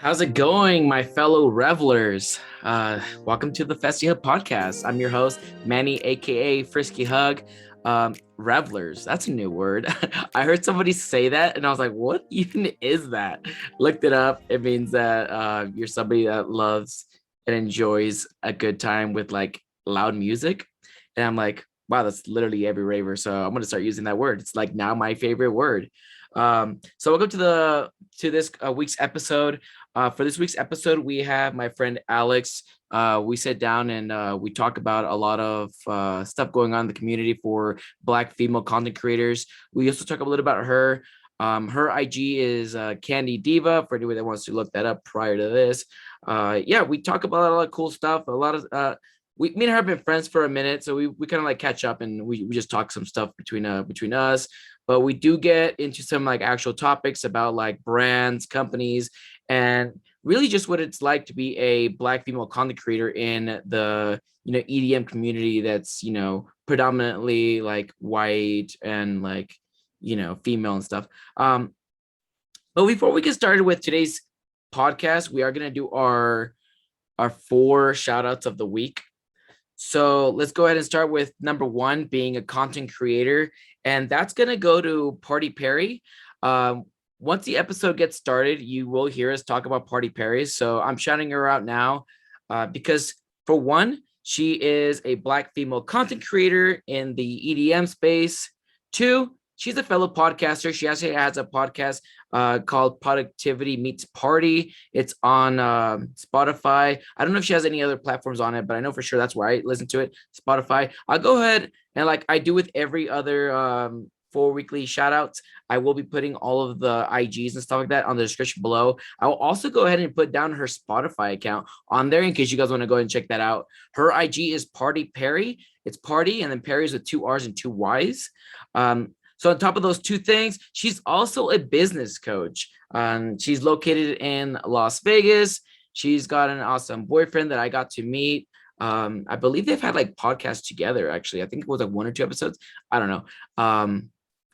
How's it going, my fellow revelers? Welcome to the Festy Hub Podcast. I'm your host, Manny, aka Frisky Hug. Revelers, that's a new word. I heard somebody say that, and I was like, "What even is that?" Looked it up. It means that you're somebody that loves and enjoys a good time with like loud music. And I'm like, "Wow, that's literally every raver." So I'm gonna start using that word. It's like now my favorite word. So welcome to this week's episode. For this week's episode, we have my friend Alex. We sit down and we talk about a lot of stuff going on in the community for Black female content creators. We also talk a little about her. Her IG is Kandi Diva, for anyone that wants to look that up prior to this. Yeah, we talk about a lot of cool stuff. A lot of me and her have been friends for a minute, so we kind of like catch up and we just talk some stuff between us. But we do get into some like actual topics about like brands, companies, and really just what it's like to be a Black female content creator in the EDM community that's predominantly like white and like female and stuff. But before we get started with today's podcast, we are going to do our 4 shout outs of the week. So let's go ahead and start with number 1, being a content creator, and that's going to go to Perryy. Once the episode gets started, you will hear us talk about Perryy. So I'm shouting her out now because, for one, she is a Black female content creator in the EDM space. 2, she's a fellow podcaster. She actually has a podcast called ProductivityMeetsParty. It's on Spotify. I don't know if she has any other platforms on it, but I know for sure that's where I listen to it, Spotify. I'll go ahead and, like I do with every other 4 weekly shout outs, I will be putting all of the IGs and stuff like that on the description below. I will also go ahead and put down her Spotify account on there in case you guys want to go ahead and check that out. Her IG is Perryy. It's Party and then Perry's with 2 R's and 2 Y's. So on top of those 2 things, she's also a business coach. She's located in Las Vegas. She's got an awesome boyfriend that I got to meet. I believe they've had like podcasts together, actually. I think it was like 1 or 2 episodes. I don't know.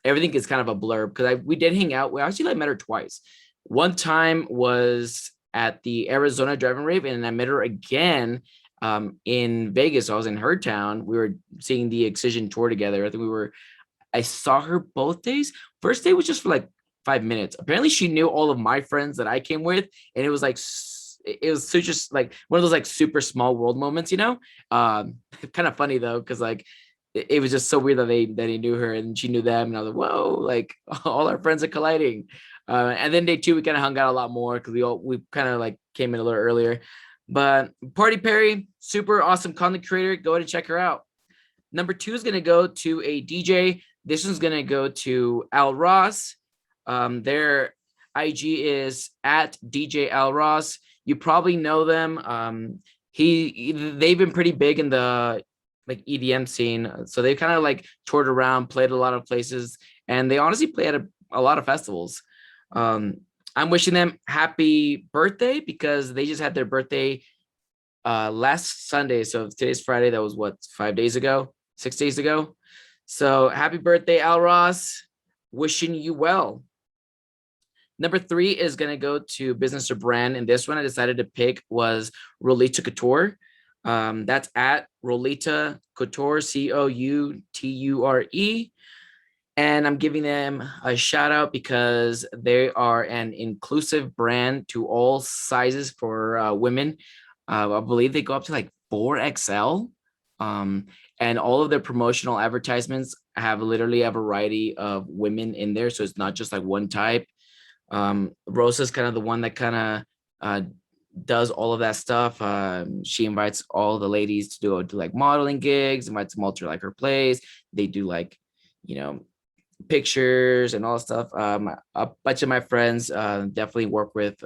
Everything is kind of a blur because we did hang out. We actually like met her twice. One time was at the Arizona Driving Rave, and I met her again in Vegas. I was in her town. We were seeing the Excision tour together. I saw her both days. First day was just for like 5 minutes. Apparently she knew all of my friends that I came with. And it was like, it was so just like one of those like super small world moments, kind of funny though. Cause like, it was just so weird that he knew her and she knew them. And I was like, whoa, like all our friends are colliding. And then day 2, we kind of hung out a lot more because we kind of like came in a little earlier. But Perryy, super awesome content creator. Go ahead and check her out. Number 2 is going to go to a DJ. This one's going to go to Al Ross. Their IG is at DJ Al Ross. You probably know them. They've been pretty big in the like EDM scene. So they've kind of like toured around, played a lot of places, and they honestly play at a lot of festivals. I'm wishing them happy birthday because they just had their birthday last Sunday. So today's Friday. That was 6 days ago. So happy birthday, Al Ross. Wishing you well. Number 3 is going to go to business or brand. And this one I decided to pick was Rolita Couture. That's at Rolita Couture, Couture. And I'm giving them a shout out because they are an inclusive brand to all sizes for women. I believe they go up to like 4XL. And all of their promotional advertisements have literally a variety of women in there. So it's not just like one type. Rosa's kind of the one that kind of does all of that stuff. She invites all the ladies to do like modeling gigs, invites them all to like her place. They do like, pictures and all that stuff. A bunch of my friends definitely work with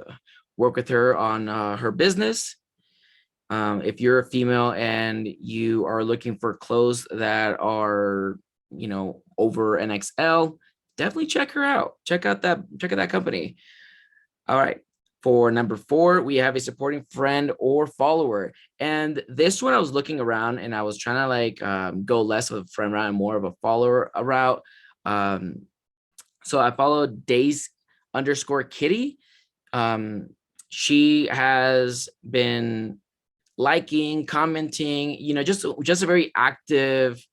her on her business. If you're a female and you are looking for clothes that are, over an XL, definitely check her out. Check out that company. All right. For number 4, we have a supporting friend or follower. And this one I was looking around and I was trying to like go less of a friend route and more of a follower route. So I followed Daze _Kitty. she has been liking, commenting, just a very active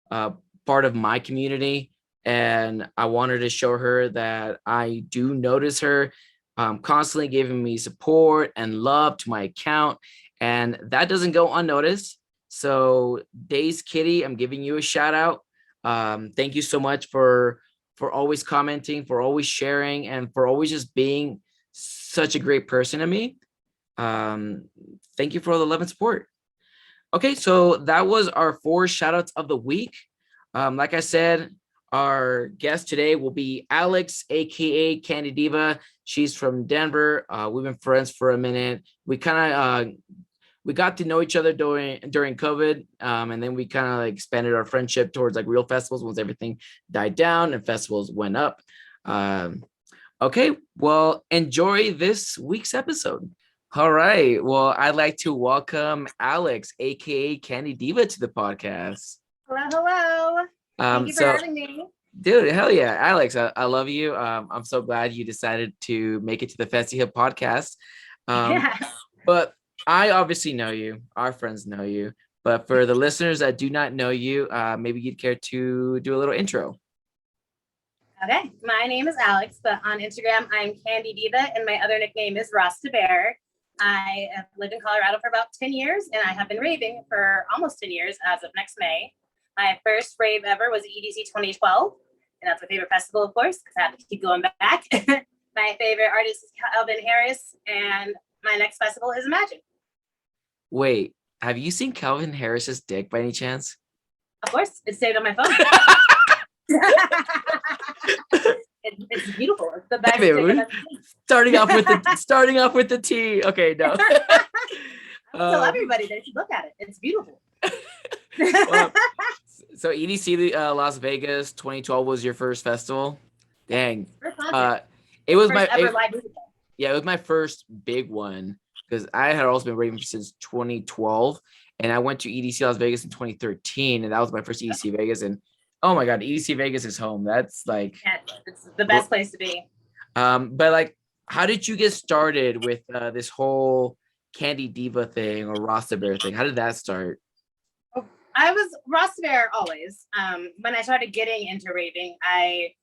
uh, part of my community. And I wanted to show her that I do notice her constantly giving me support and love to my account. And that doesn't go unnoticed. So Daze Kitty, I'm giving you a shout out. Thank you so much for always commenting, for always sharing, and for always just being such a great person to me. Thank you for all the love and support. Okay, so that was our 4 shout outs of the week. Like I said, our guest today will be Alex, aka Kandi Diva. She's from Denver. We've been friends for a minute. We got to know each other during COVID, and then we kind of like expanded our friendship towards like real festivals once everything died down and festivals went up. Okay, well, enjoy this week's episode. All right. Well, I'd like to welcome Alex, aka Kandi Diva, to the podcast. Hello. Thank you for having me. Dude, hell yeah. Alex, I love you. I'm so glad you decided to make it to the Festy Hub podcast. But I obviously know you. Our friends know you. But for the listeners that do not know you, maybe you'd care to do a little intro. Okay. My name is Alex, but on Instagram, I'm Kandi Diva, and my other nickname is Rasta Bear. I have lived in Colorado for about 10 years, and I have been raving for almost 10 years as of next May. My first rave ever was EDC 2012, and that's my favorite festival, of course, because I have to keep going back. My favorite artist is Calvin Harris, and my next festival is Imagine. Wait, have you seen Calvin Harris's dick by any chance? Of course, it's saved on my phone. It's beautiful. It's the best. Starting off with the tea. Okay, no. I tell everybody they should look at it. It's beautiful. Well, so EDC Las Vegas 2012 was your first festival. Dang. It was it was my first big one because I had also been raving since 2012, and I went to EDC Las Vegas in 2013, and that was my first EDC Vegas. And oh my God, EDC Vegas is home. That's like, it's the best place to be. But like, how did you get started with this whole Kandi Diva thing or Rasta Bear thing? How did that start? I was Rasta Bear always. When I started getting into raving, I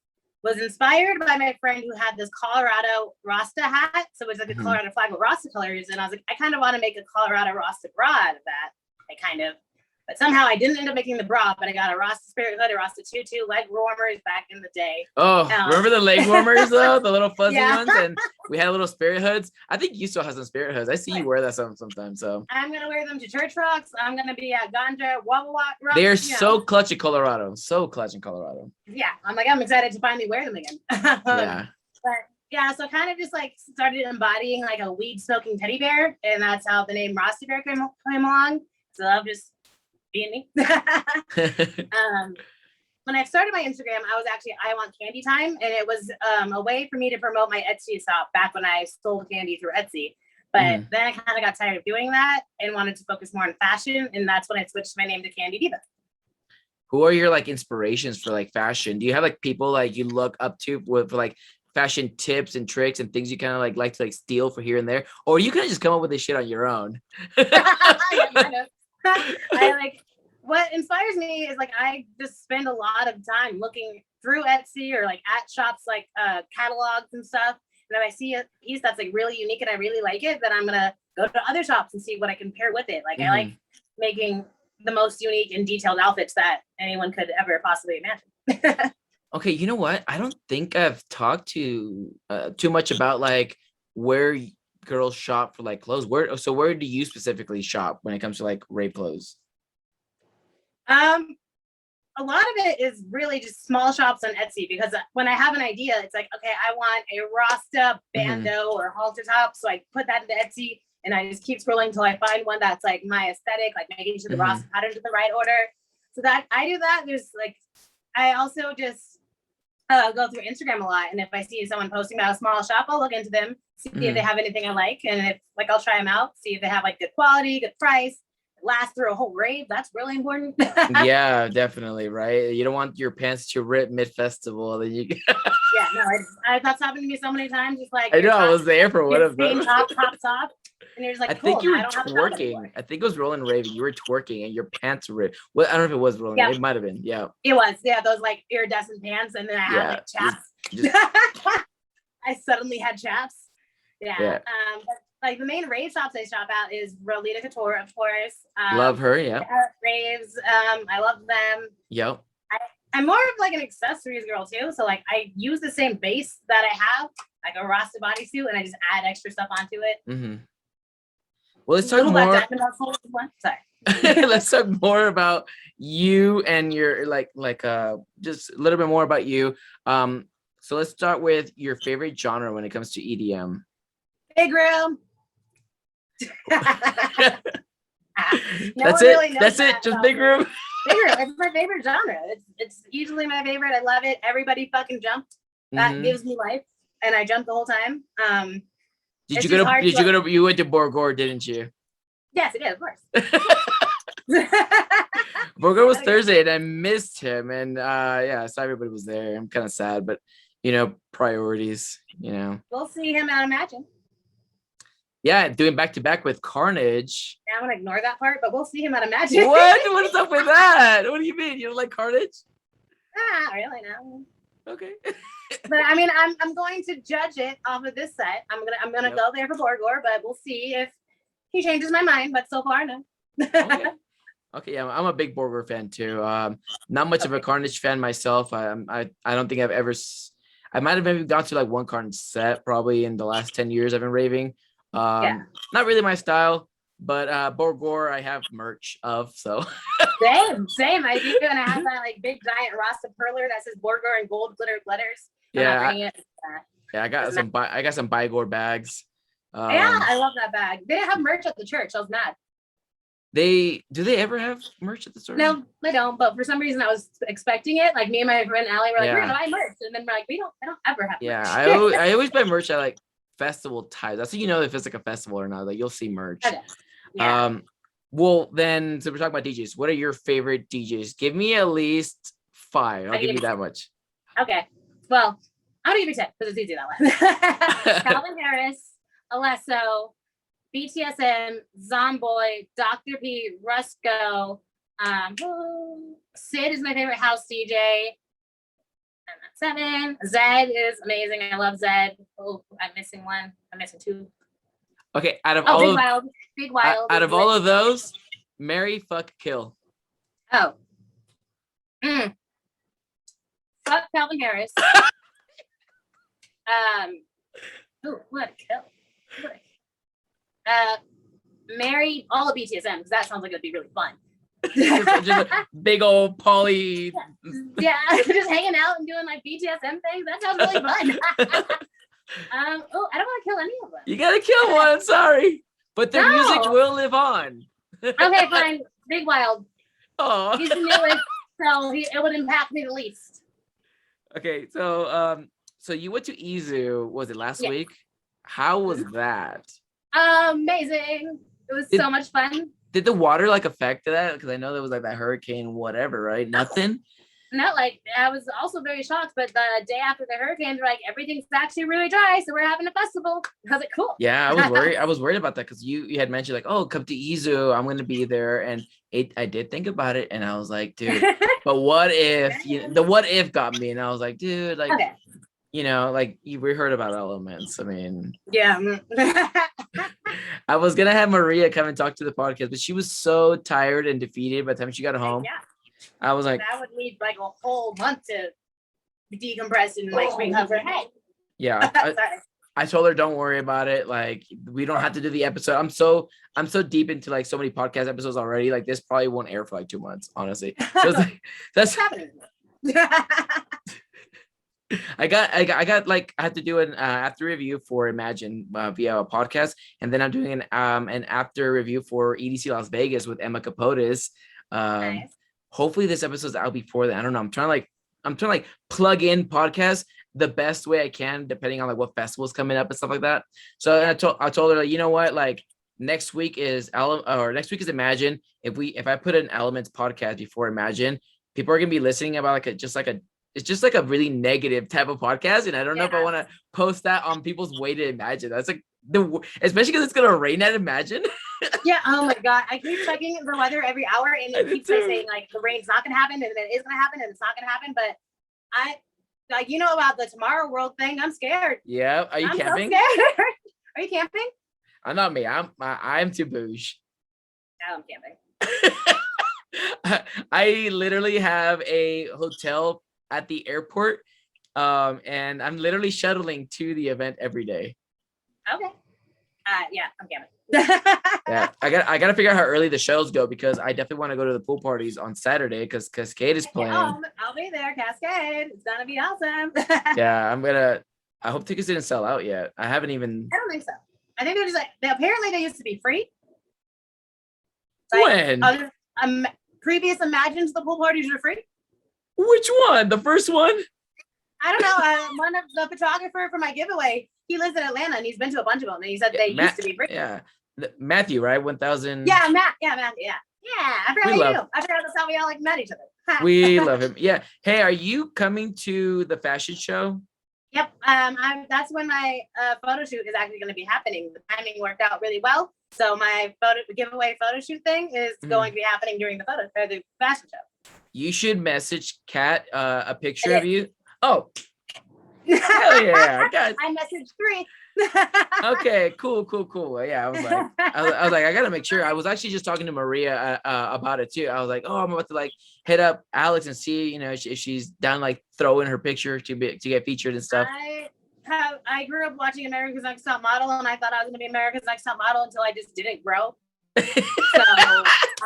was inspired by my friend who had this Colorado Rasta hat. So it was like a Colorado flag with Rasta colors. And I was like, I kind of want to make a Colorado Rasta bra out of that. But somehow I didn't end up making the bra, but I got a Rasta spirit hood, a Rasta tutu, leg warmers back in the day. Oh, remember the leg warmers though? The little fuzzy ones? And we had little spirit hoods. I think you still have some spirit hoods. I see you wear that sometimes. So I'm going to wear them to church rocks. I'm going to be at Ganja, Wobble Walk rocks. They're so clutch in Colorado. So clutch in Colorado. Yeah. I'm excited to finally wear them again. Yeah. But yeah, so kind of just like started embodying like a weed smoking teddy bear. And that's how the name Rasta Bear came along. So I'll just being me. When I started my Instagram, I was actually I Want Candy Time, and it was a way for me to promote my Etsy shop back when I sold candy through Etsy. But then I kind of got tired of doing that and wanted to focus more on fashion, and that's when I switched my name to Kandi Diva. Who are your like inspirations for like fashion? Do you have like people like you look up to for like fashion tips and tricks and things you kind of like to like steal for here and there, or you kind of just come up with this shit on your own? What inspires me is like I just spend a lot of time looking through Etsy or like at shops like catalogs and stuff. And if I see a piece that's like really unique and I really like it, then I'm gonna go to other shops and see what I can pair with it. Like I like making the most unique and detailed outfits that anyone could ever possibly imagine. Okay, you know what? I don't think I've talked to too much about like where girls shop for like clothes. Where do you specifically shop when it comes to like rave clothes? A lot of it is really just small shops on Etsy because when I have an idea, it's like, okay, I want a Rasta bandeau or halter top. So I put that into Etsy and I just keep scrolling until I find one that's like my aesthetic, like making sure the Rasta patterns in the right order. So that I do that. There's like, I also just go through Instagram a lot. And if I see someone posting about a small shop, I'll look into them, see if they have anything I like. And if like, I'll try them out, see if they have like good quality, good price. last through a whole rave. That's really important. Yeah, definitely, right? You don't want your pants to rip mid-festival. Then you Yeah, no, that's happened to me so many times. It's like I know, I was there for one of them. Top pops off, and you're just like, I cool, think you now were I don't have a top twerking. anymore. I think it was Rolling Rave. You were twerking and your pants ripped. Well, I don't know if it was Rolling. Yeah. It might have been. Yeah. It was. Yeah, those like iridescent pants, and then I had like chaps. I suddenly had chaps. Yeah. But like the main rave shops I shop at is Rolita Couture, of course. Love her. Yeah. Heart Raves. I love them. Yep. I'm more of like an accessories girl too. So like I use the same base that I have, like a Rasta bodysuit, and I just add extra stuff onto it. Mm-hmm. Well, let's talk more. Sorry. Let's talk more about you and your just a little bit more about you. So let's start with your favorite genre when it comes to EDM. Big room. That's it. That's it. Just big room. Big room. It's my favorite genre. It's easily my favorite. I love it. Everybody fucking jumped. That gives me life, and I jumped the whole time. Did you go to? You went to Borgore, didn't you? Yes, I did. Of course. Borgore was Thursday, and I missed him. And yeah, so everybody was there. I'm kind of sad, but priorities. We'll see him at Imagine. Yeah, doing back to back with Carnage. Yeah, I'm gonna ignore that part, but we'll see him at Imagine. What? What is up with that? What do you mean? You don't like Carnage? Really no. Okay. But I mean, I'm going to judge it off of this set. I'm gonna go there for Borgore, but we'll see if he changes my mind. But so far, no. Okay, yeah, I'm a big Borgore fan too. Not much of a Carnage fan myself. I don't think I've ever. I might have maybe gone to like one Carnage set probably in the last 10 years I've been raving. Not really my style, but Borgore I have merch of, so same. I think gonna have that like big giant Rasta perler that says Borgore and gold glitters. Yeah, I got some Bygore bags. I love that bag. They didn't have merch at the church. I was mad. Do they ever have merch at the store? No, they don't. But for some reason, I was expecting it. Like me and my friend Allie were like, we're gonna buy merch, and then we're like, I don't ever have merch. Yeah, I always buy merch at like festival times. That's how you know if it's like a festival or not. Like you'll see merch. Yeah. Well then, so we're talking about DJs. What are your favorite DJs? Give me at least 5. I'll give you that much. Okay. Well, I'm gonna give you 10 because it's easy that way. Calvin Harris, Alesso, BTSM, Zomboy, Dr. P, Rusko, Sid is my favorite house DJ. And that's 7. Zed is amazing. I love Zed. Oh, I'm missing one. I'm missing 2. Okay, out of all Big Wild. Out of all of those, marry, fuck, kill. Oh. Fuck Calvin Harris. What a kill. Marry all of BTSM because that sounds like it'd be really fun. just a big old poly. Yeah, just hanging out and doing like BTSM things. That sounds really fun. I don't want to kill any of them. You gotta kill one. Sorry, but their music will live on. Okay, fine. Big Wild. Oh, he's the newest, so it would impact me the least. Okay, so so you went to Izu. Was it last week? How was that? Amazing. It was so much fun. Did the water like affect that? Because I know there was like that hurricane, whatever, right? Nothing. No, like I was also very shocked, but the day after the hurricane, like everything's actually really dry, so we're having a festival. I was like, cool. Yeah, I was worried. I was worried about that because you had mentioned like, oh, come to Izu, I'm gonna be there, and I did think about it, and I was like, dude, but what if the what if got me, and I was like, dude, like, like we heard about elements. I mean, yeah. I was gonna have Maria come and talk to the podcast, but she was so tired and defeated by the time she got home. Yeah. I was like, that would need like a whole month to decompress and like recover. Hey. Yeah. I told her, don't worry about it. Like, we don't have to do the episode. I'm so deep into like so many podcast episodes already. Like, this probably won't air for like 2 months, honestly. So like, that's happening. I had to do an after review for Imagine via a podcast, and then I'm doing an after review for EDC Las Vegas with Emma Capotes. Nice. Hopefully this episode's out before that. I don't know. I'm trying to plug in podcasts the best way I can, depending on like what festivals coming up and stuff like that. So I told her, like, you know what, like next week is Imagine. If I put an Elements podcast before Imagine, people are gonna be listening about it's just like a really negative type of podcast, and I don't know if I want to post that on people's way to Imagine. That's like especially because it's gonna rain at Imagine. Yeah. Oh my God. I keep checking the weather every hour, and it keeps saying like the rain's not gonna happen, and then it is gonna happen, and it's not gonna happen. But I like about the Tomorrow World thing. I'm scared. Yeah. Are you camping? So scared. Are you camping? I'm not me. I'm too bouge. No, I'm camping. I literally have a hotel at the airport, and I'm literally shuttling to the event every day. Okay. Yeah, I'm camping. Yeah, I gotta figure out how early the shows go, because I definitely want to go to the pool parties on Saturday because Cascade is playing. I'll be there, Cascade. It's gonna be awesome. Yeah, I hope tickets didn't sell out yet. I don't think so. I think they're just apparently they used to be free. When? Previous Imagines, the pool parties were free. Which one? The first one? I don't know. One of the photographer for my giveaway, he lives in Atlanta and he's been to a bunch of them, and he said they used to be free. Yeah. Matthew, right? 1000. Yeah, Matt. Yeah, Matthew. Yeah. Yeah. I forgot that's how we all met each other. We love him. Yeah. Hey, are you coming to the fashion show? Yep. That's when my photo shoot is actually going to be happening. The timing worked out really well. So my giveaway photo shoot thing is going to be happening during the fashion show. You should message Kat a picture of you. Oh, hell yeah! I messaged 3. Okay, cool. Yeah, I was like, I gotta make sure. I was actually just talking to Maria about it too. I was like, I'm about to like hit up Alex and see, if she's down, like throw in her picture to get featured and stuff. I grew up watching America's Next Top Model, and I thought I was gonna be America's Next Top Model until I just didn't grow. So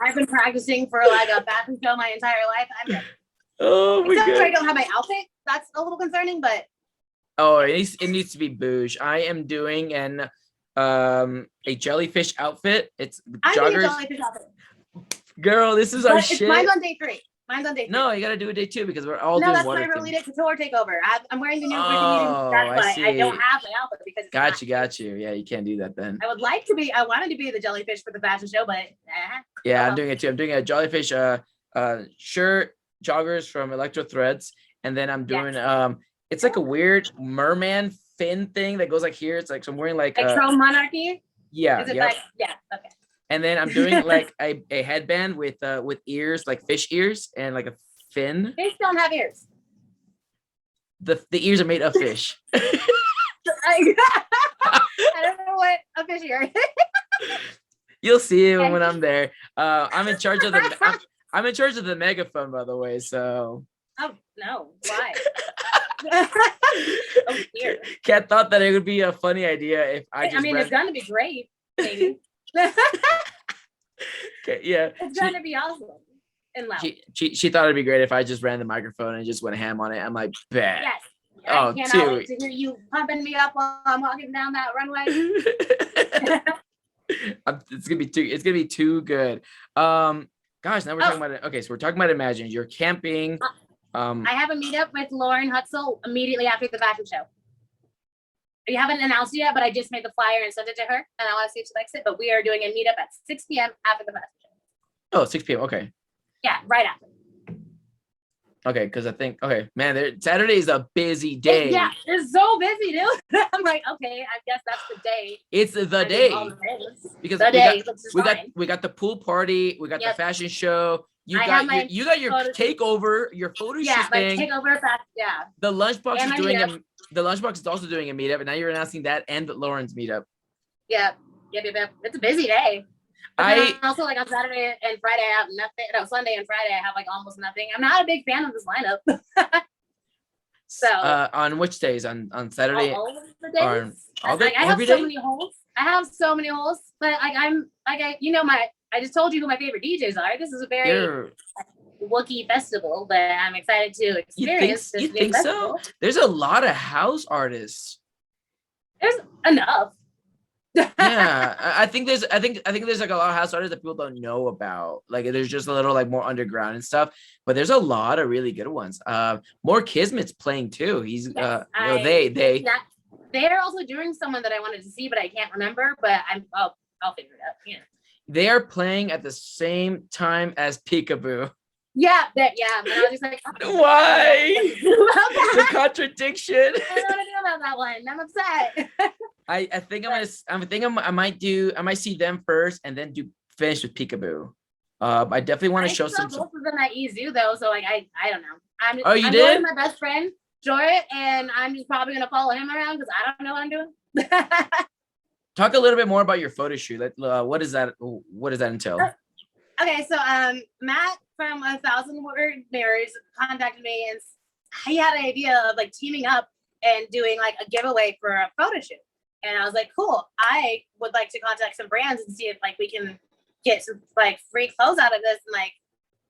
I've been practicing for like a fashion show my entire life. Oh my God! I don't have my outfit. That's a little concerning, but. Oh, it needs to be bouge. I am doing a jellyfish outfit. It's joggers. A jellyfish outfit. Girl, this is our shit. Mine's on day 3. No, you gotta do a day 2 because we're all doing water. No, that's my Rolita Couture takeover. I'm wearing the new. That's why I don't have my outfit because. Got you. Yeah, you can't do that then. I wanted to be the jellyfish for the fashion show, but. Yeah, I'm doing it too. I'm doing a jellyfish shirt, joggers from Electro Threads, and then I'm doing it's like a weird merman fin thing that goes like here. It's like, so I'm wearing like True Monarchy. Yeah. Is it okay. And then I'm doing like a headband with ears, like fish ears, and like a fin. Fish don't have ears. The ears are made of fish. I don't know what a fish ear is. You'll see it when I'm there. I'm in charge of I'm in charge of the megaphone, by the way. So. Oh no! Why? Oh dear. Kat thought that it would be a funny idea if it's gonna be great, maybe. Okay, yeah. It's gonna be awesome and loud. She thought it'd be great if I just ran the microphone and just went ham on it. I'm like, bet. Yes. I cannot wait to hear you pumping me up while I'm walking down that runway. It's gonna be too good. Gosh, now we're talking about it. Okay, so we're talking about Imagine. You're camping. I have a meetup with Lauren Hutzel immediately after the fashion show. You haven't announced it yet, but I just made the flyer and sent it to her, and I want to see if she likes it. But we are doing a meetup at 6 p.m. after the fashion show. Oh, 6 p.m. Okay. Yeah, right after. Okay, because I think, man, Saturday is a busy day. Yeah, it's so busy, dude. I'm like, okay, I guess that's the day. It's the day. Because we got the pool party, we got the fashion show. You got your takeover, your photo shoot thing. Yeah, takeover. Yeah. The Lunchbox is doing the Lunchbox is also doing a meetup, and now you're announcing that and Lauren's meetup. Yeah. It's a busy day. I also, like, on Saturday and Friday I have nothing. No, Sunday and Friday I have like almost nothing. I'm not a big fan of this lineup. So on which days? On Saturday? All of the days. I have so many holes. But I just told you who my favorite DJs are. This is a very Wookie Festival, but I'm excited to experience this. You think so? There's a lot of house artists. There's enough. Yeah, I think there's like a lot of house artists that people don't know about. Like, there's just a little like more underground and stuff, but there's a lot of really good ones. More Kismet's playing too. He's they're also doing someone that I wanted to see, but I can't remember. But I'll figure it out. Yeah. They are playing at the same time as Peekaboo. Yeah, and I was just like, why? The contradiction. I don't know what to do about that one. I'm upset. I might see them first and then finish with Peekaboo. I definitely want to show some. Both of them at EZoo though, so like I don't know. I'm did? Going with my best friend Joy, and I'm just probably gonna follow him around because I don't know what I'm doing. Talk a little bit more about your photo shoot. What does that entail? Okay, so Matt from 1,000 Word Mirrors contacted me, and he had an idea of like teaming up and doing like a giveaway for a photo shoot. And I was like, cool. I would like to contact some brands and see if like we can get some like free clothes out of this and like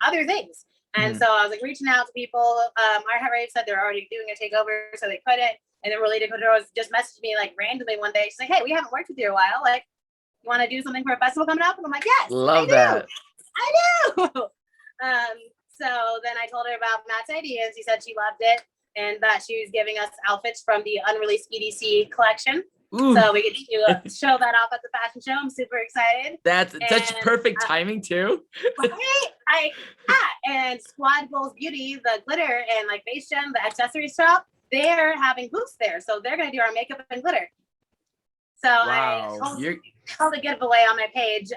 other things. And so I was like reaching out to people. Heart Raves said they're already doing a takeover, so they couldn't. And then Rolita Couture just messaged me like randomly one day. She's like, hey, we haven't worked with you in a while. Like, you want to do something for a festival coming up? And I'm like, yes, love that. I do. So then I told her about Matt's ideas. He said she loved it and that she was giving us outfits from the unreleased EDC collection. Ooh. So we get to show that off at the fashion show. I'm super excited. That's such perfect timing too. Right? And Squad Goals Beauty, the glitter and like base gem, the accessory shop, they're having booths there. So they're going to do our makeup and glitter. So wow. I held a giveaway on my page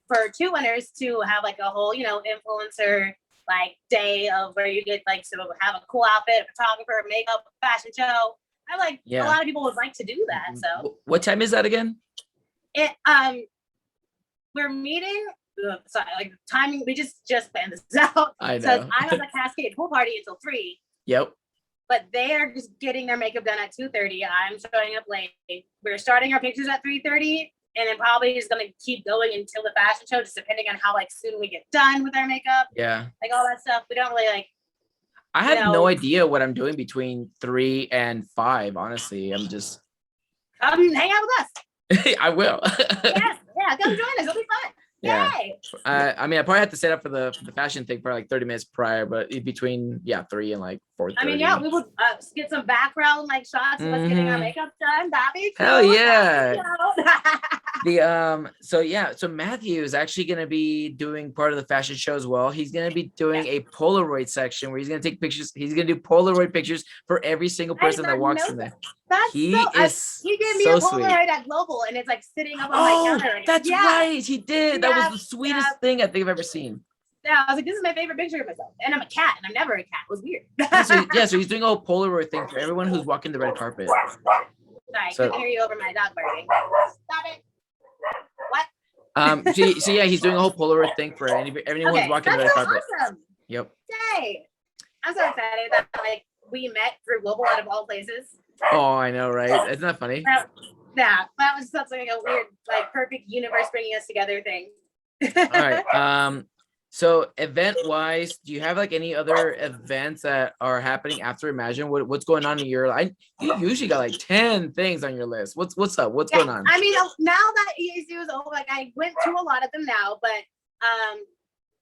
for 2 winners to have like a whole, influencer like day of where you get like to have a cool outfit, photographer, makeup, fashion show. A lot of people would like to do that. So what time is that again? We're meeting. Sorry, like timing. We just planned this out. I know. So I'm at the Cascade pool party until 3. Yep. But they are just getting their makeup done at 2:30. I'm showing up late. We're starting our pictures at 3:30, and then probably just gonna keep going until the fashion show, just depending on how like soon we get done with our makeup. Yeah. Like all that stuff. We don't really like. I have no idea what I'm doing between 3 and 5. Honestly, I'm just. Come hang out with us. I will. Yeah, come join us. It'll be fun. Yeah. Yay. I mean, I probably have to set up for the fashion thing for like 30 minutes prior, but between 3 and like 4:30. I mean, we would get some background like shots of us getting our makeup done. That'd be cool. Hell yeah. So Matthew is actually going to be doing part of the fashion show as well. He's going to be doing a Polaroid section where he's going to take pictures. He's going to do Polaroid pictures for every single person that walks in there. He gave me a Polaroid at Global, and it's like sitting up on my counter. That's right. He did. That was the sweetest thing I think I've ever seen. Yeah, I was like, this is my favorite picture of myself. And I'm a cat, and I'm never a cat. It was weird. So he's doing a whole Polaroid thing for everyone who's walking the red carpet. Sorry, I couldn't hear you over my dog barking. Stop it. What? He's doing a whole Polaroid thing for anyone who's walking the red carpet. Awesome. Yep. Yay. I'm so excited that like we met through Global out of all places. Oh, I know, right? Isn't that funny? That was such like a weird, like perfect universe bringing us together thing. All right. So event-wise, do you have like any other events that are happening after Imagine? What's going on in your life? You usually got like 10 things on your list. What's up? What's going on? I mean, now that EDC is over, like I went to a lot of them now, but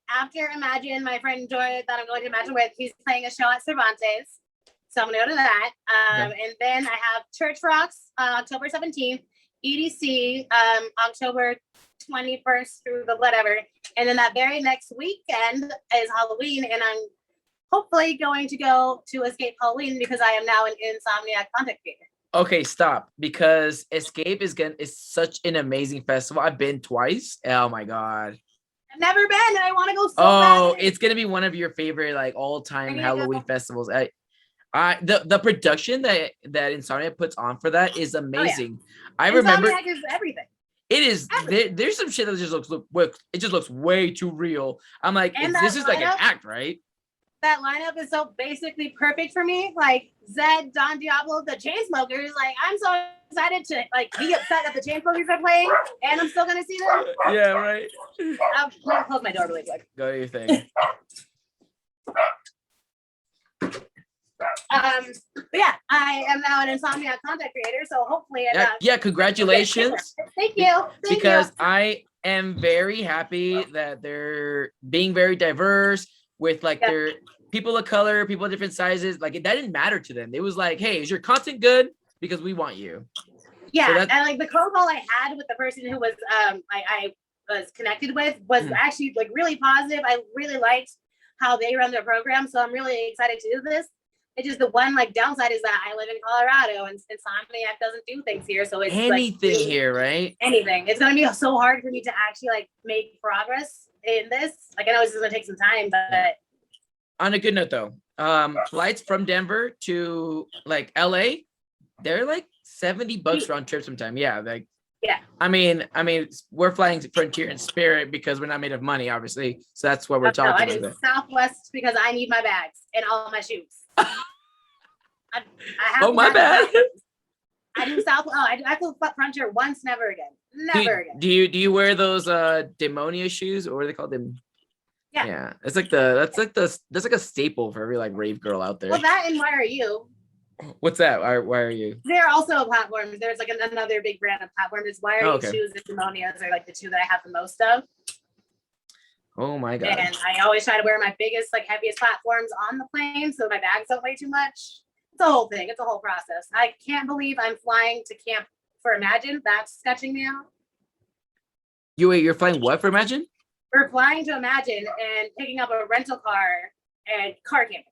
after Imagine, my friend Joy that I'm going to Imagine with, he's playing a show at Cervantes. So I'm gonna go to that. And then I have Church Rocks October 17th, EDC October 21st through the whatever. And then that very next weekend is Halloween, and I'm hopefully going to go to Escape Halloween because I am now an Insomniac content creator. Okay, stop. Because Escape is such an amazing festival. I've been twice. Oh my god. I've never been, and I want to go so bad. It's gonna be one of your favorite like all-time Halloween festivals. The production that Insomniac puts on for that is amazing. I remember Insomniac is everything. It is. There's some shit that just looks way too real. I'm like, this is like an act, right? That lineup is so basically perfect for me. Like Zed, Don Diablo, the Chainsmokers. Like I'm so excited to like be upset that the Chainsmokers are playing, and I'm still gonna see them. Yeah, right. I'm gonna close my door really quick. Go to your thing. But yeah, I am now an Insomniac content creator, so hopefully congratulations. Thank you. Because I am very happy that they're being very diverse with like their people of color, people of different sizes. Like that didn't matter to them. It was like, hey, is your content good? Because we want you. Yeah, so and like the phone call I had with the person who was I was connected with was actually like really positive. I really liked how they run their program, so I'm really excited to do this. It's just the one like downside is that I live in Colorado and Insomniac doesn't do things here, so it's anything like, here, right? Anything. It's gonna be so hard for me to actually like make progress in this. Like I know it's gonna take some time, but on a good note though, flights from Denver to like LA, they're like $70 round trip sometime. Yeah, like I mean, we're flying Frontier and Spirit because we're not made of money, obviously. So that's what we're talking about. I do Southwest because I need my bags and all my shoes. I have my bad. I do Southwest. Oh, I flew Frontier once, never again. Never again. Do you wear those Demonia shoes, or what are they called? Them? Yeah. It's like that's like a staple for every like rave girl out there. Well, that and why are you? What's that? Why are you? They're also platforms. There's like another big brand of platforms. It's Why Are You shoes and Demonias are like the two that I have the most of. Oh my god! And I always try to wear my biggest, like heaviest platforms on the plane so my bags don't weigh too much. It's a whole thing. It's a whole process. I can't believe I'm flying to camp for Imagine. That's sketching me out. You're flying what for Imagine? We're flying to Imagine and picking up a rental car and car camping.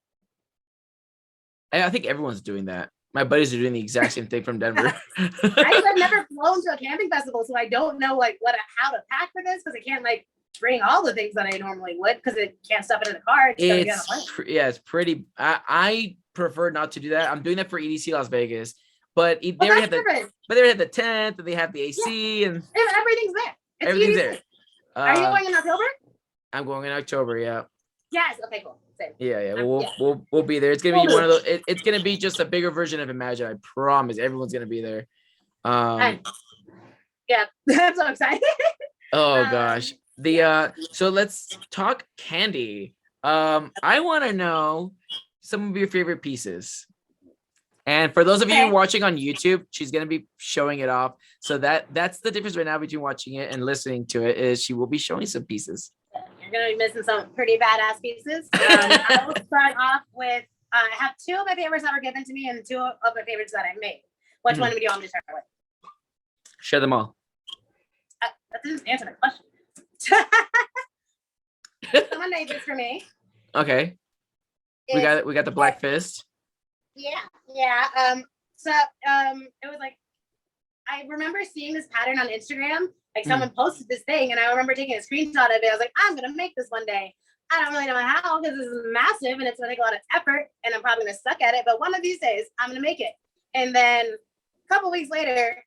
I think everyone's doing that. My buddies are doing the exact same thing from Denver. I've never flown to a camping festival, so I don't know like how to pack for this because I can't like bring all the things that I normally would because it can't stuff it in the car. It's pretty. I prefer not to do that. I'm doing that for EDC Las Vegas, but they already have the tent and they have the AC and everything's there. Everything's there. Are you going in October? I'm going in October. Yeah. Yes. Okay. Cool. Same. Yeah. We'll be there. It's gonna be one of those. It's gonna be just a bigger version of Imagine. I promise. Everyone's gonna be there. Yeah, I'm so excited. Oh gosh. So let's talk Kandi. I want to know some of your favorite pieces. And for those of you watching on YouTube, she's going to be showing it off. So that's the difference right now between watching it and listening to it is she will be showing some pieces. You're going to be missing some pretty badass pieces. I will start off with, I have two of my favorites that were given to me and two of my favorites that I made. Which one do you want me to start with? Share them all. That didn't answer my question. Someone made this for me. Okay. We got the Black Fist. Yeah. So it was like I remember seeing this pattern on Instagram. Like someone posted this thing, and I remember taking a screenshot of it. I was like, I'm gonna make this one day. I don't really know how because this is massive and it's gonna take a lot of effort, and I'm probably gonna suck at it. But one of these days, I'm gonna make it. And then a couple weeks later,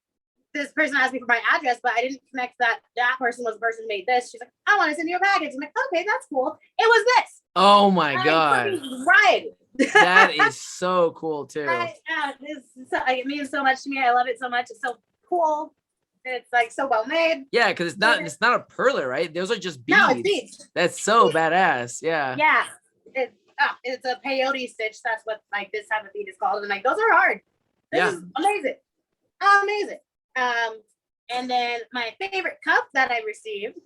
this person asked me for my address, but I didn't connect that person was the person who made this. She's like, I want to send you a package. I'm like, okay, that's cool. It was this. Oh my god! Right. That is so cool too. It means so much to me. I love it so much. It's so cool. It's like so well made. Yeah, because it's not a perler, right? Those are just beads. No, it's beads. That's so badass. Yeah. Yeah. It's a peyote stitch. That's what like this type of bead is called. And like those are hard. This is amazing. Amazing. And then my favorite cup that I received,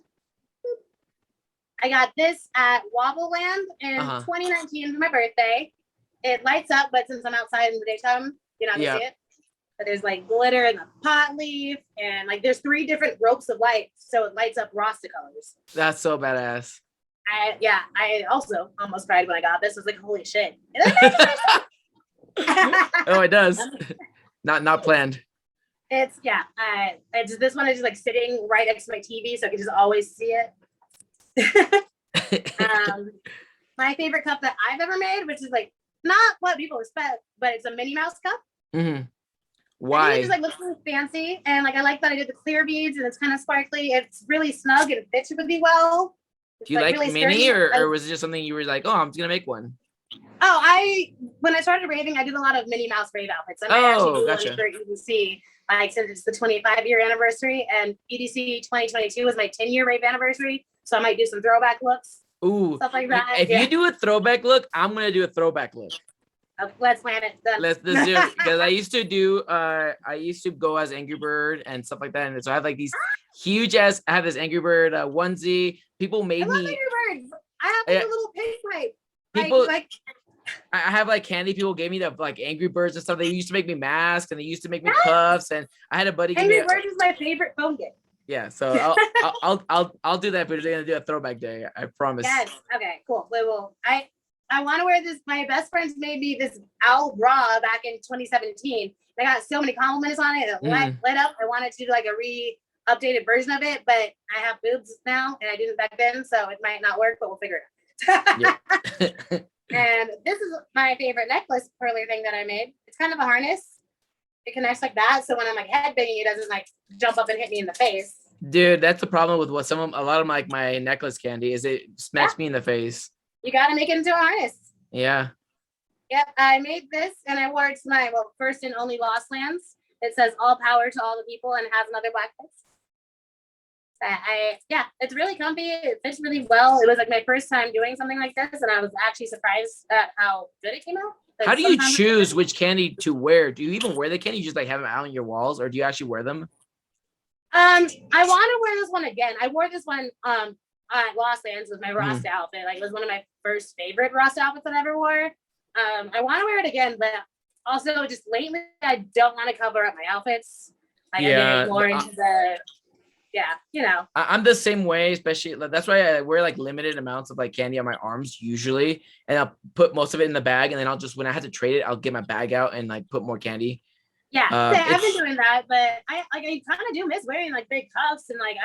I got this at Wobble Land in 2019 for my birthday. It lights up, but since I'm outside in the daytime, you're not gonna see it. But there's like glitter in the pot leaf, and like there's 3 different ropes of light, so it lights up Rasta colors. That's so badass. I also almost cried when I got this. I was like, holy shit. Oh, it does. Not planned. It's this one is just like sitting right next to my TV, so I can just always see it. My favorite cup that I've ever made, which is like not what people expect, but it's a Minnie Mouse cup. Mm-hmm. Why? It just like looks really fancy, and like I like that I did the clear beads, and it's kind of sparkly. It's really snug and it fits really well. Do you like really Minnie, or was it just something you were like, oh, I'm just gonna make one? Oh, when I started raving, I did a lot of Minnie Mouse rave outfits. I might actually do one for EDC, like since it's the 25-year anniversary, and EDC 2022 was my 10-year rave anniversary, so I might do some throwback looks. Ooh, stuff like that. If you do a throwback look, I'm gonna do a throwback look. Let's plan it. Done. Let's do it, because I used to go as Angry Bird and stuff like that, and so I have like these huge ass. I have this Angry Bird onesie. People made me. Angry Birds. I have like a little pink pipe. I have like candy people gave me the like Angry Birds and stuff. They used to make me masks and they used to make me cuffs. And I had a buddy give me Angry Birds is my favorite phone game. Yeah, so I'll do that, but we're gonna do a throwback day. I promise. Yes. Okay. Cool. We will. I want to wear this. My best friends made me this owl bra back in 2017. I got so many compliments on it. It lit up. I wanted to do like a updated version of it, but I have boobs now and I didn't back then, so it might not work, but we'll figure it out. And this is my favorite necklace curler thing that I made. It's kind of a harness. It connects like that, so when I'm like headbanging, it doesn't like jump up and hit me in the face. Dude, that's the problem with what a lot of my necklace candy is. It smacks me in the face. You got to make it into a harness. Yeah. Yep, I made this and I wore it to my first and only Lost Lands. It says all power to all the people and has another black face. It's really comfy. It fits really well. It was like my first time doing something like this, and I was actually surprised at how good it came out. Like, how do you choose which candy to wear? Do you even wear the candy? You just like have them out on your walls, or do you actually wear them? I want to wear this one again. I wore this one at Lost Lands with my Rasta outfit. Like, it was one of my first favorite Rasta outfits that I ever wore. I want to wear it again, but also just lately I don't want to cover up my outfits. Like, I'm getting more into the I'm the same way, especially that's why I wear like limited amounts of like candy on my arms usually, and I'll put most of it in the bag, and then I'll just, when I have to trade it, I'll get my bag out and like put more candy. Yeah, I've been doing that, but I kind of do miss wearing like big cuffs, and like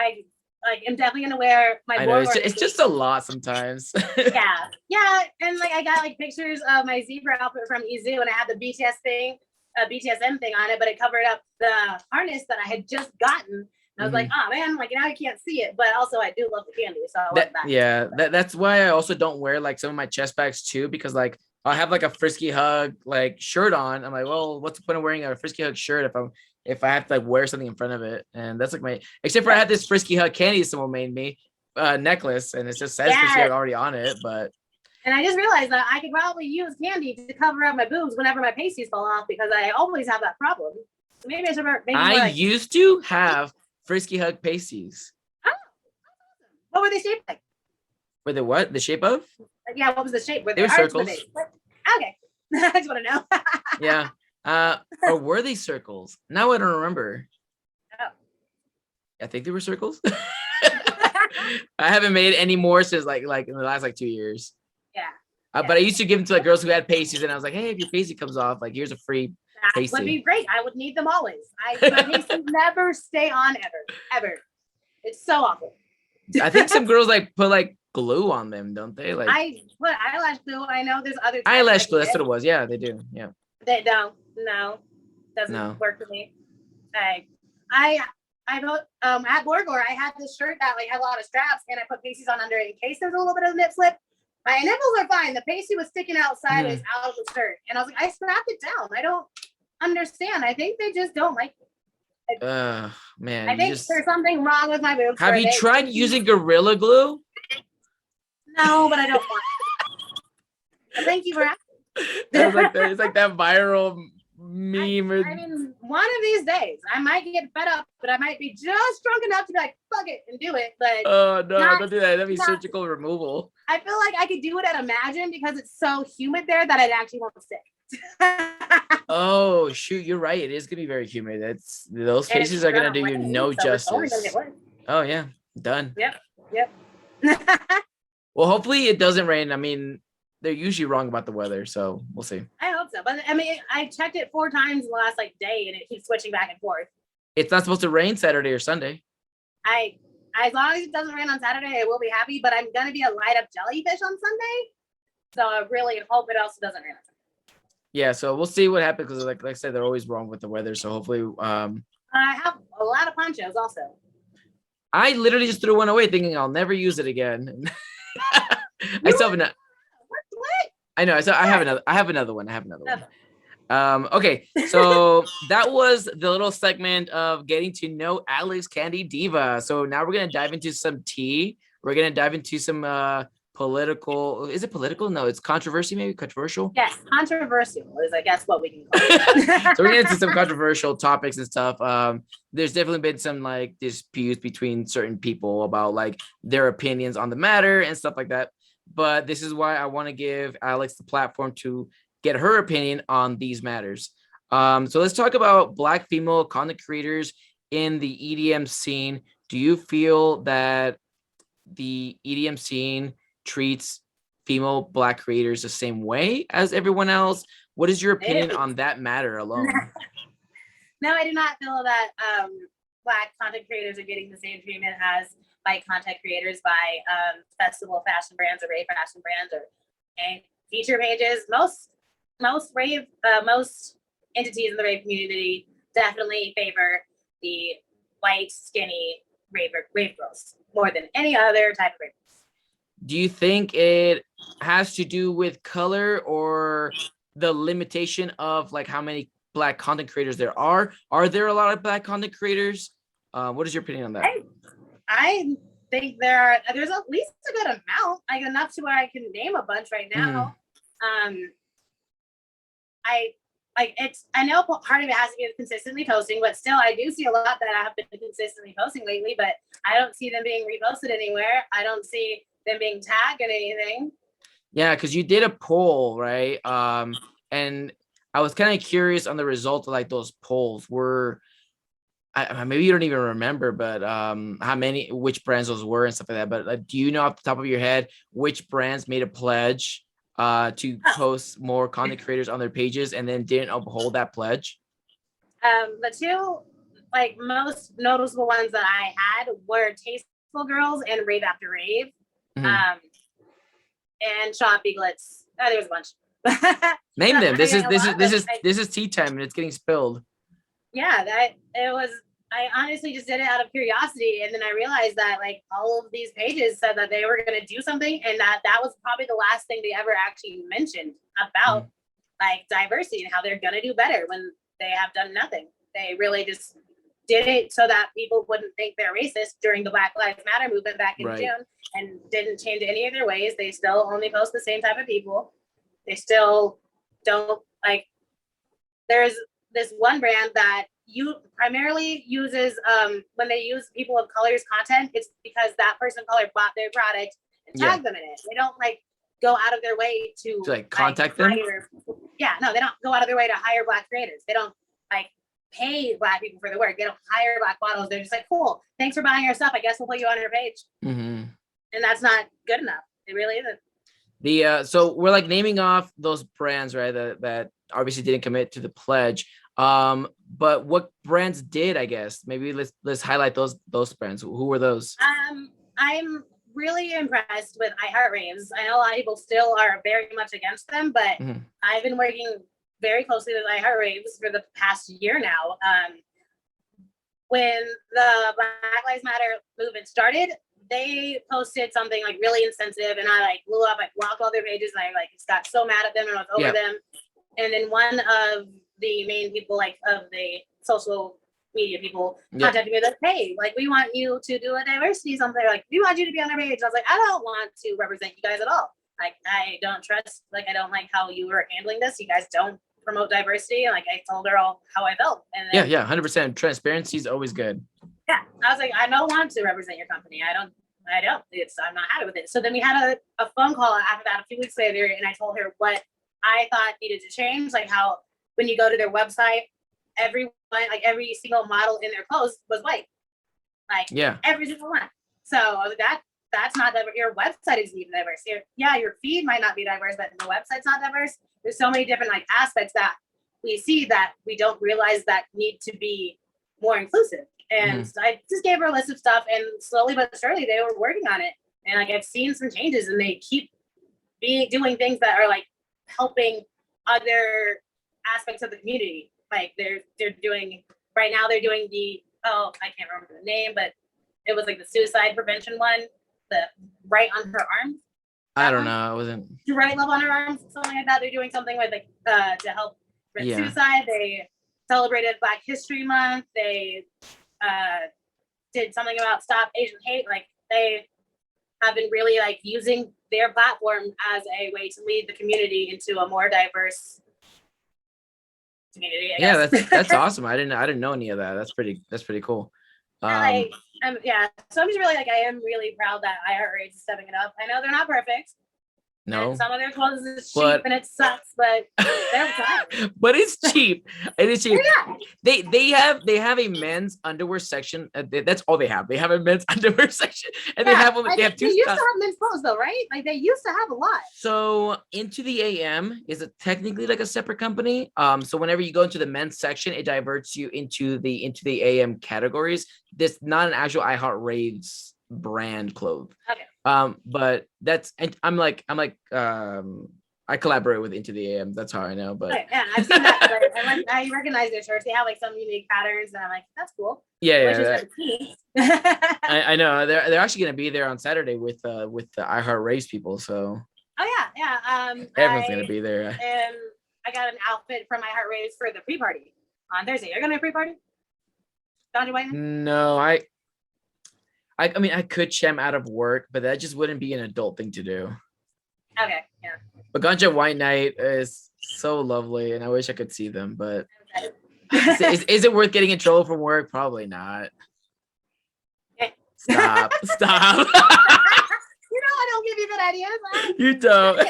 I'm definitely gonna wear my. I know it's just a lot sometimes. yeah, and like I got like pictures of my zebra outfit from Izu, and I had the BTSM thing on it, but it covered up the harness that I had just gotten. I was like, oh man, like now I can't see it, but also I do love the candy, so I love that. Yeah, that's why I also don't wear like some of my chest bags too, because like I'll have like a Frisky Hug like shirt on. I'm like, well, what's the point of wearing a Frisky Hug shirt if I have to like wear something in front of it? And that's like except for I had this Frisky Hug candy someone made me necklace, and it just says Frisky Hug already on it, but. And I just realized that I could probably use candy to cover up my boobs whenever my pasties fall off, because I always have that problem. So maybe I should used to have Frisky Hug pasties. Oh, what were they shaped like? Were they what? The shape of? Yeah, what was the shape? They were circles. Okay. I just want to know. Yeah. Or were they circles? Now I don't remember. Oh. I think they were circles. I haven't made any more since like in the last like 2 years. Yeah. But I used to give them to like girls who had pasties, and I was like, hey, if your pasty comes off, like here's a free pasty. That would be great. I would need them always. My pasties never stay on ever. It's so awful. I think some girls like put like glue on them, don't they? Like I put eyelash glue. I know there's other eyelash glue. That's what it was. Yeah, they do. Yeah. They don't. No, doesn't work for me. I at Borgor, I had this shirt that like had a lot of straps, and I put pasties on under it in case there's a little bit of nip slip. My nipples are fine. The pasty was sticking out sideways out of the shirt, and I was like, I snapped it down. I don't understand. I think they just don't like it. Man, I think there's something wrong with my boobs. Have you tried using Gorilla Glue? No, but I don't want it. Thank you for asking. It's like that viral meme. I mean, one of these days I might get fed up, but I might be just drunk enough to be like, fuck it and do it. But oh no, don't do that. That'd be surgical removal. I feel like I could do it at Imagine because it's so humid there that it actually won't stick. Oh shoot, you're right. It is gonna be very humid. Those faces are gonna do you no justice. Oh yeah, done. Yep. Well, hopefully it doesn't rain. I mean, they're usually wrong about the weather, so we'll see. I hope so. But I mean, I checked it 4 times in the last like day, and it keeps switching back and forth. It's not supposed to rain Saturday or Sunday. As long as it doesn't rain on Saturday, I will be happy. But I'm gonna be a light up jellyfish on Sunday, so I really hope it also doesn't rain on Sunday. Yeah, so we'll see what happens, because like I said, they're always wrong with the weather. So hopefully, I have a lot of ponchos also. I literally just threw one away, thinking I'll never use it again. I still have another. What? I know. I have another one. Okay, so that was the little segment of getting to know Alex Kandi Diva. So now we're gonna dive into some tea. We're gonna dive into some political. Is it political? No, it's controversy. Maybe controversial. Yes, controversial is I guess what we can call it. So we're gonna get into some controversial topics and stuff. There's definitely been some like disputes between certain people about like their opinions on the matter and stuff like that. but this is why I want to give Alex the platform to get her opinion on these matters. So let's talk about Black female content creators in the EDM scene. Do you feel that the EDM scene treats female Black creators the same way as everyone else? What is your opinion on that matter alone? No, I do not feel that Black content creators are getting the same treatment as white content creators by festival fashion brands or rave fashion brands or feature pages. Most rave, most entities in the rave community definitely favor the white, skinny rave girls more than any other type of rave. Do you think it has to do with color or the limitation of like how many Black content creators there are? Are there a lot of Black content creators? What is your opinion on that? I think there's at least a good amount, like enough to where I can name a bunch right now. I know part of it has to be with consistently posting, but still I do see a lot that I have been consistently posting lately, but I don't see them being reposted anywhere. I don't see them being tagged in anything. Yeah, because you did a poll, right? And I was kind of curious on the results of like those polls. Maybe you don't even remember, but which brands those were and stuff like that. But do you know off the top of your head which brands made a pledge to post more content creators on their pages and then didn't uphold that pledge? The two like most noticeable ones that I had were Tasteful Girls and Rave After Rave. And Shop Eaglets. There's a bunch. Name them. This is tea time and it's getting spilled. Yeah, I honestly just did it out of curiosity, and then I realized that like all of these pages said that they were going to do something, and that was probably the last thing they ever actually mentioned about like diversity and how they're going to do better when they have done nothing. They really just did it so that people wouldn't think they're racist during the Black Lives Matter movement back in June, and didn't change any of their ways. They still only post the same type of people. They still don't like. There's this one brand that primarily uses when they use people of color's content, it's because that person of color bought their product and tagged them in it. They don't like go out of their way to like contact them. No, they don't go out of their way to hire Black creators. They don't like pay Black people for their work. They don't hire Black models. They're just like, cool, thanks for buying our stuff. I guess we'll put you on our page. And that's not good enough. It really isn't. So we're like naming off those brands, right? That obviously didn't commit to the pledge. But what brands did? I guess maybe let's highlight those brands. Who were those? I'm really impressed with Heart Raves. I know a lot of people still are very much against them, but I've been working very closely with Heart Raves for the past year now. When the Black Lives Matter movement started, they posted something like really insensitive, and I like blew up. I blocked all their pages, and I like just got so mad at them and I was over them. And then one of the main people like of the social media people contacted me like, hey, like we want you to do a diversity something, like we want you to be on our page. And I was like, I don't want to represent you guys at all. Like I don't trust, like I don't like how you are handling this. You guys don't promote diversity. And like I told her all how I felt. And then, 100%. Transparency is always good. Yeah, I was like, I don't want to represent your company. I'm not happy with it. So then we had a phone call after that a few weeks later, and I told her what I thought needed to change, like how when you go to their website, every single model in their clothes was white, like every single one. So I was like, that's not diverse. Your website isn't even diverse. Your feed might not be diverse, but the website's not diverse. There's so many different like aspects that we see that we don't realize that need to be more inclusive. And I just gave her a list of stuff, and slowly but surely they were working on it. And like I've seen some changes, and they keep doing things that are like helping other aspects of the community. Like they're doing right now, they're doing I can't remember the name, but it was like the suicide prevention one, the right on her arms. I don't know. It wasn't to right love on her arms, something like that. They're doing something with like to help prevent suicide. They celebrated Black History Month. They did something about Stop Asian Hate. Like they have been really like using their platform as a way to lead the community into a more diverse community. I guess. That's awesome. I didn't know any of that. That's pretty cool. So I'm just really like, I am really proud that Heart Raves is stepping it up. I know they're not perfect. No. And some of their clothes is cheap But- and it sucks, but they're fine. But it's cheap. It is cheap. Yeah. They have a men's underwear section. That's all they have. They have a men's underwear section, and Yeah, they have like, they have two. They used to have men's clothes though, right? Like they used to have a lot. So Into the AM is technically like a separate company. So whenever you go into the men's section, it diverts you into the AM categories. This not an actual iHeart Raves brand clothes. Okay. But that's, and I'm like I collaborate with Into the AM. That's how I know. But Okay, yeah, I've seen that. But I recognize their shirts. They have like some unique patterns, and I'm like, that's cool. yeah. Oh I know they're actually gonna be there on Saturday with the iHeart Raves people. So yeah. everyone's gonna be there. And I got an outfit from iHeart Raves for the pre-party on Thursday. You're gonna have a pre-party? Don't White? No, I mean I could chem out of work, but that just wouldn't be an adult thing to do. Okay, yeah. But Ganja White Night is so lovely, and I wish I could see them. But is it worth getting in trouble from work? Probably not. Stop. You know I don't give you good ideas. You don't. Send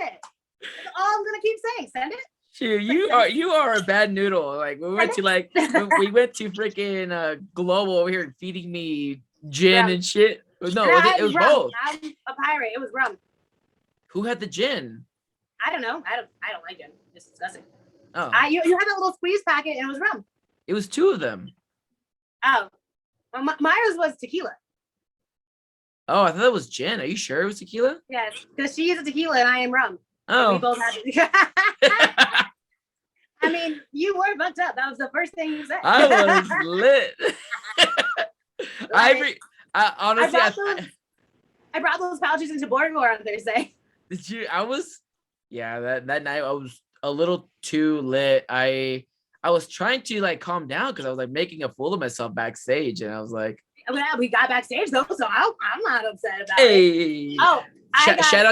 it. That's all I'm gonna keep saying. Send it. Shoot, you are a bad noodle. Like we went to freaking Global over here feeding me gin and shit. No, it was rum. both. I'm a pirate. It was rum. Who had the gin? I don't know. I don't like gin. It's disgusting. Oh, You had that little squeeze packet and it was rum. it was two of them. Oh, well, Myra's was tequila. Oh, I thought that was gin. Are you sure it was tequila? Yes, because she is a tequila and I am rum. We Oh. both had it. I mean, you were fucked up. That was the first thing you said. I was lit. Honestly, I brought those pouches into Borgor on Thursday. did you? That night I was a little too lit. I was trying to like calm down because I was like making a fool of myself backstage, and I was like, We got backstage though, so I'm not upset about "Hey!" it. Oh, shout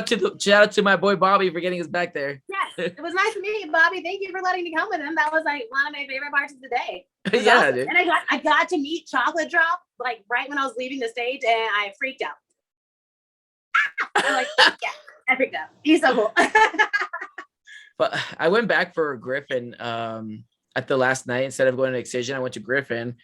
out to my boy Bobby for getting us back there. Yes, it was nice to meet you, Bobby. Thank you for letting me come with him. That was like one of my favorite parts of the day. Yeah, awesome. dude. And I got to meet Chocolate Drop like right when I was leaving the stage, and I freaked out. I'm like, yeah, I freaked out. He's so cool. But I went back for Griffin at the last night instead of going to Excision. I went to Griffin,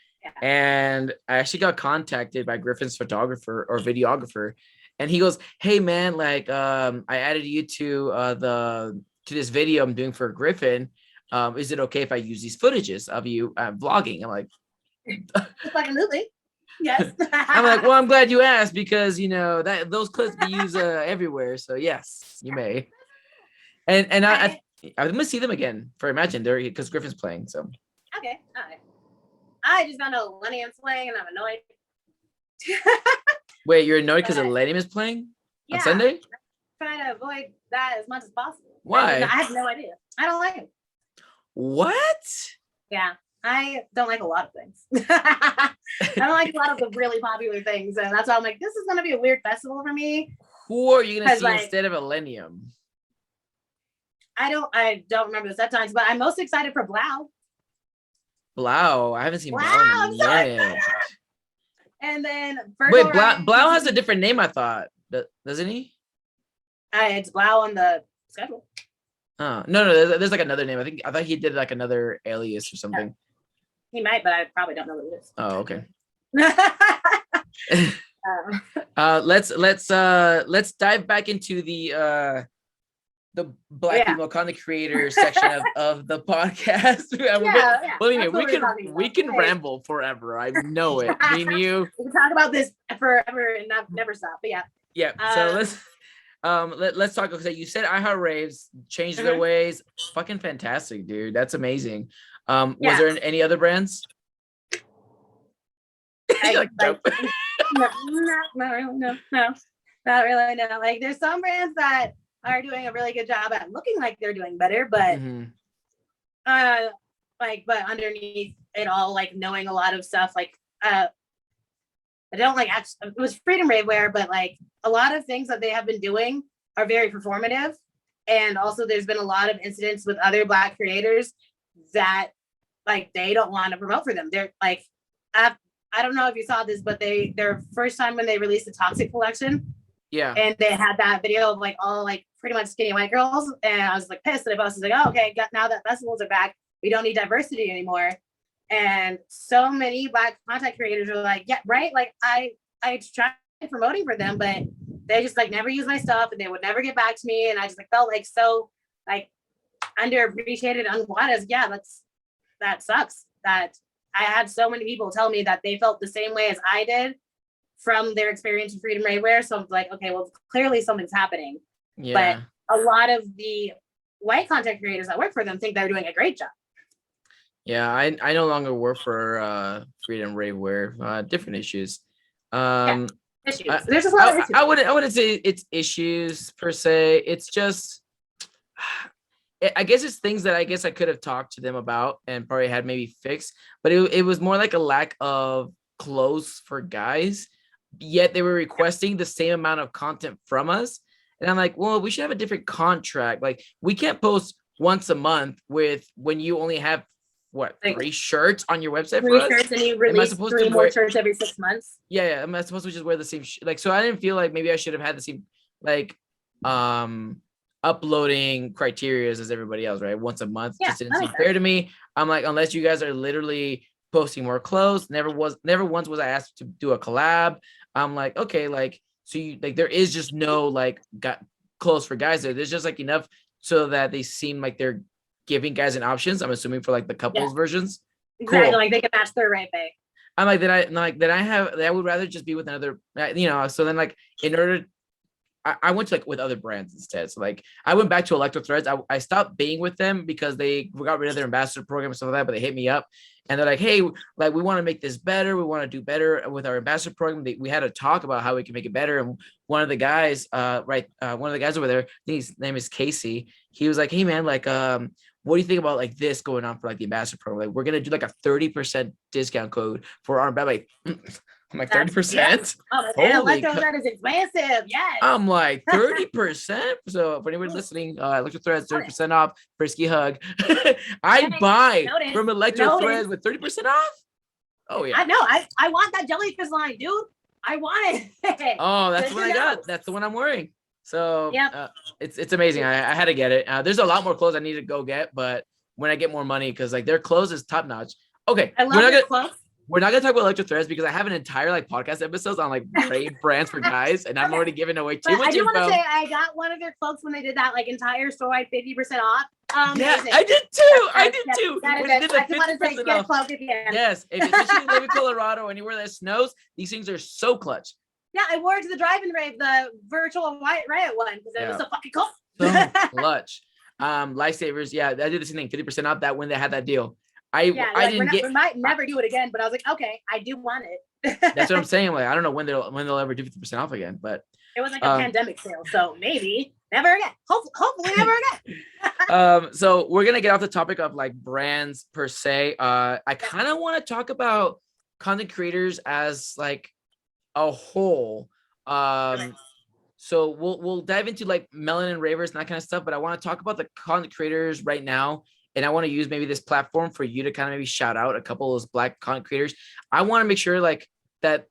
and I actually got contacted by Griffin's photographer or videographer, and he goes, "Hey man, like I added you to this video I'm doing for Griffin. Is it okay if I use these footages of you vlogging?" I'm like, absolutely. Yes. I'm like, well, I'm glad you asked because you know that those clips be used everywhere. So yes, you may. And I'm gonna see them again for Imagine there because Griffin's playing. So Okay. All right. I just found out Millennium Swing and I'm annoyed. wait, you're annoyed because Millennium is playing on Sunday? Trying to avoid that as much as possible. Why? I have no idea. I don't like it. What? Yeah. I don't like a lot of things. I don't like a lot of the really popular things. And that's why I'm like, this is going to be a weird festival for me. Who are you gonna see like, instead of Millennium? I don't remember the set times, but I'm most excited for Blau. Blau. I haven't seen Blau I'm in so a minute. excited. And then Wait, Blau has a different name, I thought. Doesn't he? It's Blau on the schedule. Oh, no, there's like another name. I thought he did like another alias or something. He might, but I probably don't know what it is. Oh, okay. Um, Let's dive back into the Black people content creator section of the podcast. Believe me, we can ramble forever. I know it. Me and you. We can talk about this forever and never stop. But yeah. Yeah. So let's talk. Because you said iHeart Raves changed their ways. Fucking fantastic, dude. That's amazing. Was there any other brands? No, not really. No, like there's some brands that are doing a really good job at looking like they're doing better, but but underneath it all, like knowing a lot of stuff, like I don't like actually, it was Freedom Rave wear, but like a lot of things that they have been doing are very performative, and also there's been a lot of incidents with other Black creators that like they don't want to promote for them. They're like, I don't know if you saw this, but their first time when they released the Toxic collection, Yeah. And they had that video of like all like pretty much skinny white girls. And I was like pissed. And I was like, oh, okay, now that festivals are back, we don't need diversity anymore. And so many Black content creators are like, yeah, right. Like I tried promoting for them, but they just like never use my stuff and they would never get back to me. And I just like felt like so like underappreciated, unwanted. Yeah, that sucks. That I had so many people tell me that they felt the same way as I did from their experience in Freedom Ravewear. So I'm like, okay, well, clearly something's happening. Yeah. But a lot of the white content creators that work for them think they're doing a great job. Yeah, I no longer work for Freedom Ravewear. Different issues. Issues. There's just a lot of issues. I wouldn't say it's issues per se. It's just, I guess it's things that I guess I could have talked to them about and probably had maybe fixed. But it was more like a lack of clothes for guys. Yet they were requesting the same amount of content from us. And I'm like, well, we should have a different contract. Like we can't post once a month when you only have what, like 3 shirts on your website? 3 shirts and you release 3 more shirts every 6 months. Yeah. Am I supposed to just wear the same like, so I didn't feel like maybe I should have had the same like uploading criteria as everybody else, right? Once a month. Just didn't seem fair to me. I'm like, unless you guys are literally posting more clothes, never once was I asked to do a collab. I'm like, okay, like, so you like there is just no like clothes for guys there. There's just like enough so that they seem like they're giving guys an options. I'm assuming for like the couples versions. Exactly, cool. like they can match their rave pay. I'm like that I would rather just be with another, so then like in order I went to like with other brands instead. So like I went back to Electro Threads. I stopped being with them because they got rid of their ambassador program and stuff like that, but they hit me up and they're like, hey, like we want to make this better. We want to do better with our ambassador program. We had a talk about how we can make it better. And one of the guys, one of the guys over there, I think his name is Casey. He was like, hey man, like, what do you think about like this going on for like the ambassador program? Like we're going to do like a 30% discount code for our, like, I'm like 30%. Yes. Oh, Electro Thread is expensive. Yes. I'm like 30%. So for anybody listening, Electro Threads 30% off. Frisky hug. I buy from Electro Threads with 30% off. Oh yeah. I know. I want that jellyfish line, dude. I want it. Oh, that's what I got. That's the one I'm wearing. So yeah, it's amazing. I had to get it. There's a lot more clothes I need to go get, but when I get more money, because like their clothes is top notch. Okay, I love their clothes. We're not gonna talk about Electro Threads because I have an entire like podcast episodes on like brave brands for guys, and I'm already giving away too much. I do want to say I got one of their cloaks when they did that like entire store-wide 50% off. Yeah, I did too. I did too. I just want to say get a cloak again. Yes, if you live in Colorado, anywhere that snows, these things are so clutch. Yeah, I wore it to the drive-in rave, the virtual White Riot one, because it was so fucking cool. So clutch. Lifesavers, yeah, I did the same thing, 50% off that when they had that deal. I we might never do it again, but I was like, okay, I do want it. That's what I'm saying. Like, I don't know when they'll ever do 50% off again, but it was like a pandemic sale, so maybe never again. Hopefully never again. So we're gonna get off the topic of like brands per se. I kind of want to talk about content creators as like a whole. So we'll dive into like Melanin Ravers and that kind of stuff, but I want to talk about the content creators right now. And I want to use maybe this platform for you to kind of maybe shout out a couple of those Black content creators. I want to make sure like that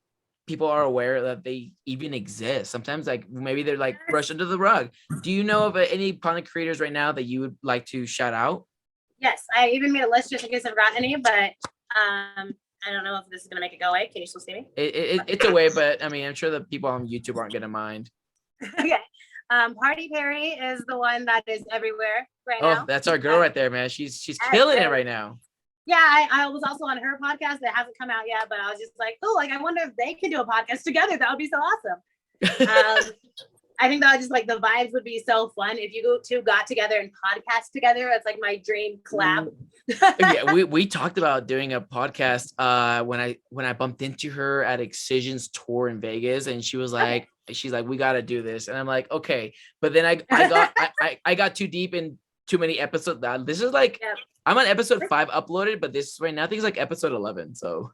people are aware that they even exist. Sometimes like maybe they're like brushed under the rug. Do you know of any content creators right now that you would like to shout out? Yes, I even made a list just in case I've got any, but I don't know if this is gonna make it go away. Can you still see me? It's away, but I mean, I'm sure the people on YouTube aren't gonna mind. Okay. Perryy is the one that is everywhere right now. Oh, that's our girl right there, man. She's killing it right now. Yeah, I was also on her podcast that hasn't come out yet, but I was just like, oh, like I wonder if they can do a podcast together. That would be so awesome. I think that was just like the vibes would be so fun if you two got together and podcast together. It's like my dream collab. Yeah, we talked about doing a podcast when I bumped into her at Excision's tour in Vegas, and she was like, she's like, we got to do this, and I'm like, okay, but then I got too deep in too many episodes. This is like I'm on episode 5 uploaded, but this right now I think it's like episode 11. So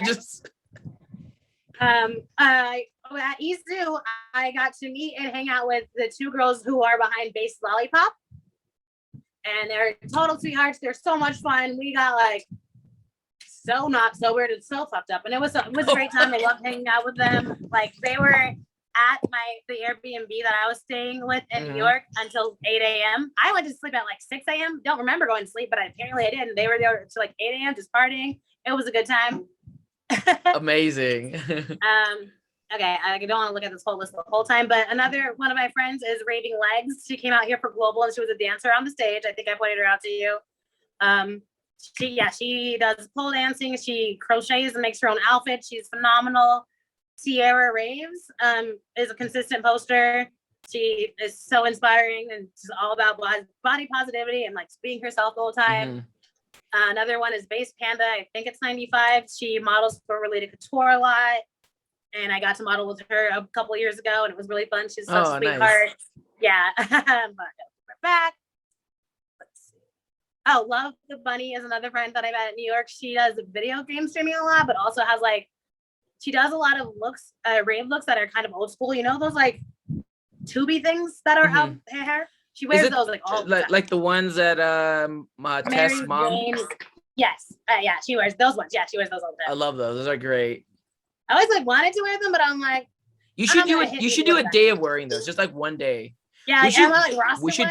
just at East Zoo, I got to meet and hang out with the 2 girls who are behind Base Lollipop, and they're total sweethearts. They're so much fun. We got like so not so weird and so fucked up, and it was a great time. I loved hanging out with them. Like they were at the Airbnb that I was staying with in New York until 8 a.m. I went to sleep at like 6 a.m. Don't remember going to sleep, but apparently I did. And they were there to like 8 a.m. just partying. It was a good time. Amazing. Okay, I don't want to look at this whole list the whole time, but another one of my friends is Raving Legs. She came out here for Global and she was a dancer on the stage. I think I pointed her out to you. She does pole dancing. She crochets and makes her own outfit. She's phenomenal. Sierra Raves is a consistent poster. She is so inspiring and she's all about body positivity and like being herself the whole time. Another one is Base Panda. I think it's 95. She models for Rolita Couture a lot. And I got to model with her a couple of years ago and it was really fun. She's such a sweetheart. Nice. Yeah. We're back. Let's see. Oh, Love the Bunny is another friend that I met in New York. She does video game streaming a lot, but also has like, she does a lot of looks, rave looks that are kind of old school. You know, those like tubey things that are out there? She wears those like all the time. Like the ones that Tess mom? Yes. Yeah, she wears those ones. Yeah, she wears those all the time. I love those. Those are great. I always like wanted to wear them, but I'm like, you should do it. You should do a day of wearing those, just like one day. Yeah, we should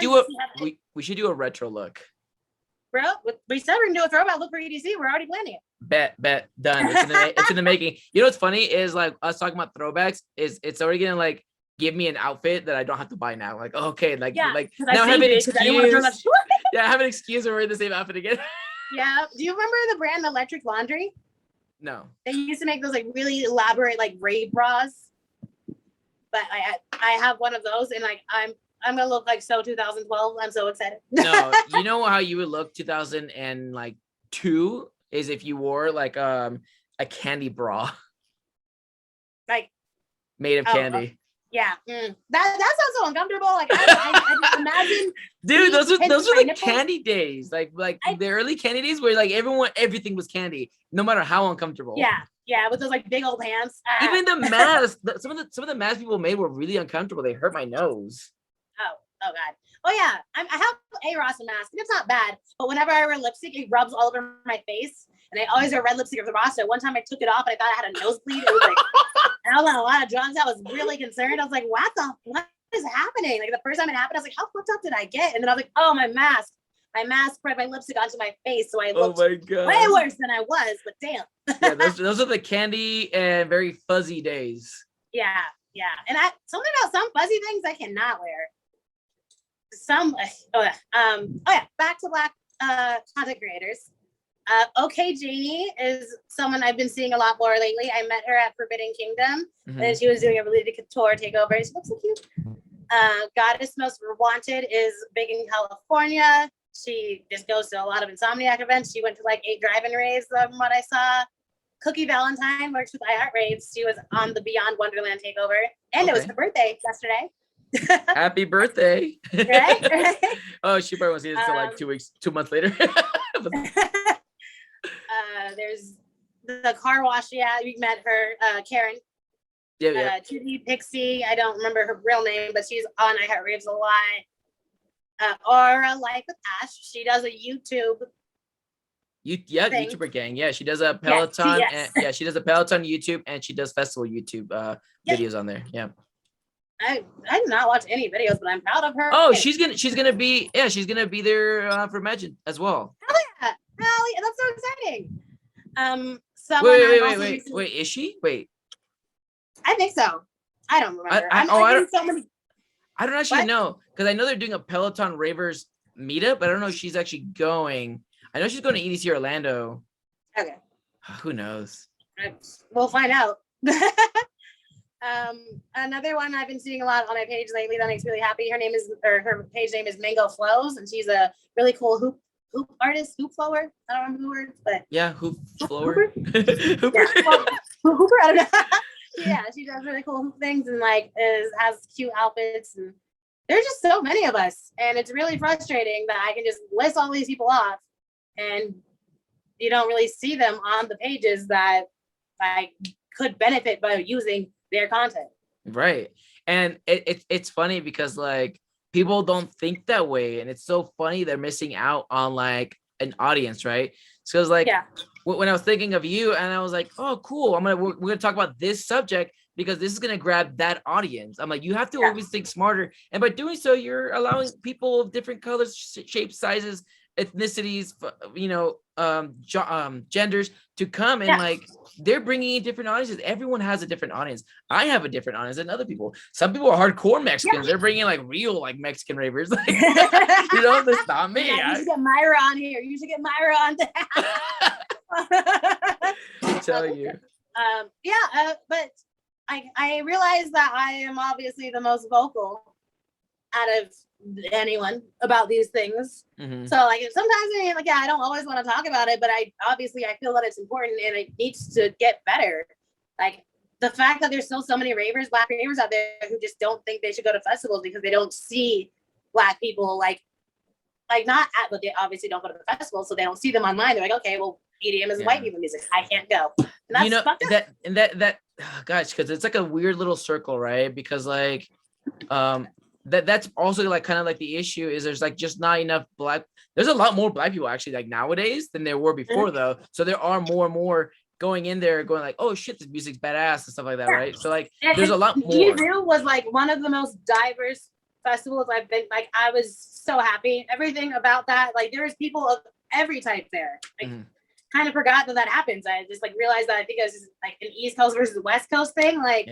do a we should do a retro look. Bro, we said we're gonna do a throwback look for EDC. We're already planning it. Bet, done. It's in the making. You know what's funny is like us talking about throwbacks is it's already gonna like give me an outfit that I don't have to buy now. Like okay, like now I have an excuse. Yeah, I have an excuse to wear the same outfit again. Yeah. Do you remember the brand Electric Laundry? No. They used to make those like really elaborate like rave bras. But I have one of those and like I'm gonna look like so 2012. I'm so excited. No, you know how you would look 2002 is if you wore like a candy bra. Like made of candy. Yeah. That sounds so uncomfortable. Like I just imagine. Dude, those are the candy days. Like the early candy days where like everything was candy, no matter how uncomfortable. Yeah, with those like big old hands. Even the masks, some of the masks people made were really uncomfortable. They hurt my nose. Oh god. Oh yeah, I have a Rasta mask and it's not bad, but whenever I wear lipstick, it rubs all over my face, and I always wear red lipstick of the Rasta. One time I took it off and I thought I had a nosebleed. It was like, and I was on a lot of drugs. I was really concerned. I was like, what is happening? Like the first time it happened, I was like, how fucked up did I get? And then I was like, oh, my mask spread my lipstick onto my face, so I looked way worse than I was. But damn. Yeah, those are the candy and very fuzzy days. Yeah, and something about some fuzzy things I cannot wear. Back to Black content creators. Okay Janie is someone I've been seeing a lot more lately. I met her at Forbidden Kingdom and she was doing a Rolita Couture takeover. She looks so cute. Goddess Most Wanted is big in California. She just goes to a lot of Insomniac events. She went to like 8 drive-in raves from what I saw. Cookie Valentine works with Heart Raves. She was on the Beyond Wonderland takeover and it was her birthday yesterday. Happy birthday. Right? Oh, she probably won't see it until like 2 months later. There's the car wash. Yeah, we met her, Karen. Yeah. 2D Pixie. I don't remember her real name, but she's on Heart Raves a lot. Aura Life with Ash. She does a YouTube. Thing. YouTuber gang. Yeah, she does a Peloton. Yes. And, she does a Peloton YouTube and she does festival YouTube videos on there. Yeah. I did not watch any videos, but I'm proud of her. Oh, she's gonna be there for Imagine as well. Hell yeah, that's so exciting. Wait, is she? Wait. I think so. I don't remember. I don't actually know because I know they're doing a Peloton Ravers meetup, but I don't know if she's actually going. I know she's going to EDC Orlando. Okay. Who knows? We'll find out. Another one I've been seeing a lot on my page lately that makes me really happy. Her page name is Mango Flows, and she's a really cool hoop artist, hoop flower. I don't remember the words, but yeah, hoop flower. Hooper. Hooper. I don't know. Yeah, she does really cool hoop things and like has cute outfits, and there's just so many of us, and it's really frustrating that I can just list all these people off, and you don't really see them on the pages that I could benefit by using their content. Right. And it's funny because like people don't think that way, and it's so funny they're missing out on like an audience, right? So it was like when I was thinking of you, and I was like, oh, cool. We're gonna talk about this subject because this is gonna grab that audience. I'm like, you have to always think smarter, and by doing so, you're allowing people of different colors, shapes, sizes, ethnicities, genders to come, and like they're bringing in different audiences. Everyone has a different audience. I have a different audience than other people. Some people are hardcore Mexicans. They're bringing like real like Mexican ravers. Like, that's not me. You should get Myra on here. You should get Myra on that. I tell you. But I realize that I am obviously the most vocal out of anyone about these things. Mm-hmm. So like sometimes I don't always want to talk about it, but I feel that it's important and it needs to get better. Like the fact that there's still so many Black ravers out there who just don't think they should go to festivals because they don't see Black people but they obviously don't go to the festival, so they don't see them online. They're like, okay, well, EDM is white people music. I can't go. And that's gosh, because it's like a weird little circle, right? Because like that's also like kind of like the issue is there's like just not enough there's a lot more Black people actually like nowadays than there were before though. So there are more and more going in there going like, oh shit, this music's badass and stuff like that, right? So like there's a lot more. EDM was like one of the most diverse festivals I've been. Like I was so happy. Everything about that, like there was people of every type there. Like kind of forgot that happens. I just like realized that I think it was just like an East Coast versus West Coast thing. Like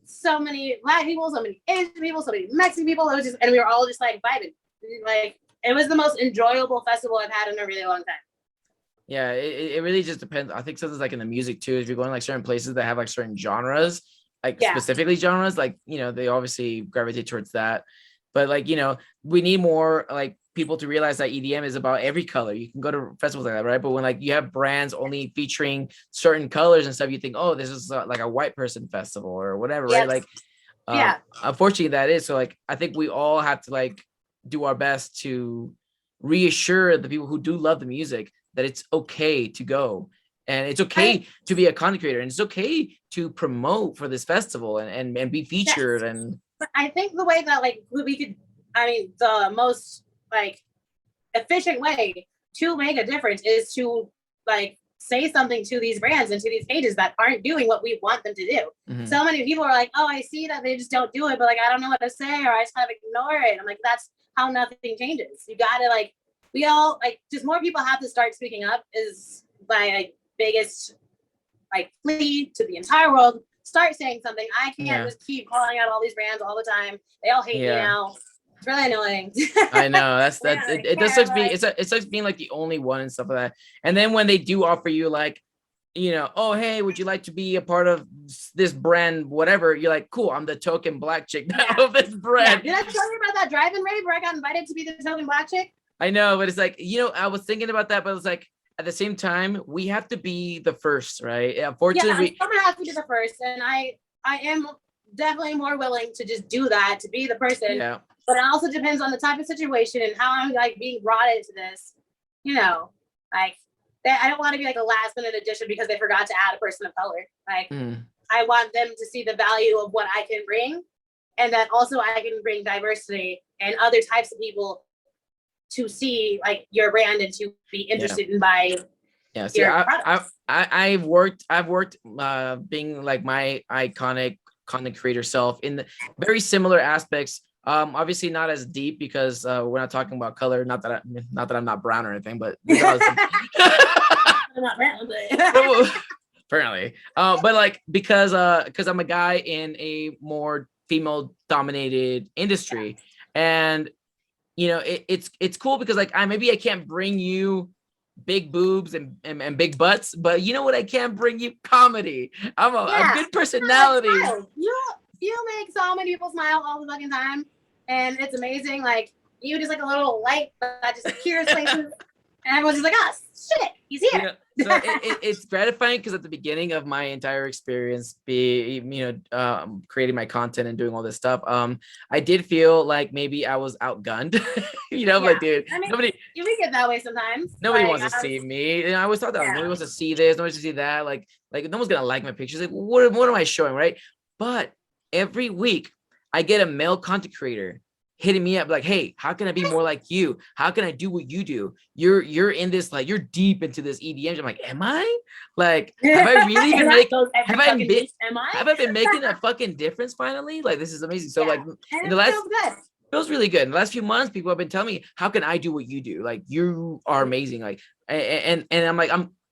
so many Black people, so many Asian people, so many Mexican people. It was just, and we were all just like vibing. Like it was the most enjoyable festival I've had in a really long time. Yeah, it really just depends. I think something's like in the music too. If you're going like certain places that have like certain genres, like specifically genres, like they obviously gravitate towards that. But like we need more like people to realize that EDM is about every color. You can go to festivals like that, right? But when like you have brands only featuring certain colors and stuff, you think, oh, this is like a white person festival or whatever, right? Like, unfortunately, that is. So like, I think we all have to like do our best to reassure the people who do love the music that it's okay to go, and it's okay to be a content creator, and it's okay to promote for this festival and be featured. And but I think the way that like we could, the most like efficient way to make a difference is to like say something to these brands and to these pages that aren't doing what we want them to do. So many people are like, oh, I see that they just don't do it, but like I don't know what to say, or I just kind of ignore it. I'm like, that's how nothing changes. You gotta like, we all like, just more people have to start speaking up is my like biggest like plea to the entire world. Start saying something. I can't just keep calling out all these brands all the time. They all hate me now. It's really annoying. I know that's it does sucks being it sucks being like the only one and stuff like that. And then when they do offer you like, oh hey, would you like to be a part of this brand, whatever, you're like, cool, I'm the token Black chick of this brand. Did I tell you about that drive-in rave where I got invited to be the token Black chick? I know, but it's like, I was thinking about that, but it's like at the same time, we have to be the first, right? Unfortunately, I'm gonna have to be the first, and I am definitely more willing to just do that, to be the person. Yeah. But it also depends on the type of situation and how I'm like being brought into this. Like I don't want to be like a last minute addition because they forgot to add a person of color. Like I want them to see the value of what I can bring, and that also I can bring diversity and other types of people to see like your brand and to be interested in buying your products. I've worked being like my iconic content creator self in the very similar aspects. Obviously not as deep because we're not talking about color. Not that I'm not brown or anything, but I'm not brown, but apparently. But like because I'm a guy in a more female dominated industry, and it's cool because like maybe I can't bring you big boobs and big butts, but you know what, I can bring you comedy. I'm a good personality. You make so many people smile all the fucking time, and it's amazing. Like you just like a little light that just cures places, and everyone's just like, oh shit, he's here. So it's gratifying because at the beginning of my entire experience, creating my content and doing all this stuff, I did feel like maybe I was outgunned. Like, dude, you can get that way sometimes. Nobody wants to see me. I always thought that nobody wants to see this, nobody wants to see that. Like no one's gonna like my pictures. Like, what am I showing, right? But every week I get a male content creator hitting me up like, hey, how can I be more like you? How can I do what you do? You're in this, like, you're deep into this EDM. I'm like, am I? Like, have I really been making, have I been making a fucking difference finally? Like, this is amazing. So like in the last, feels really good. In the last few months, people have been telling me, how can I do what you do? Like, you are amazing. Like, and I'm like,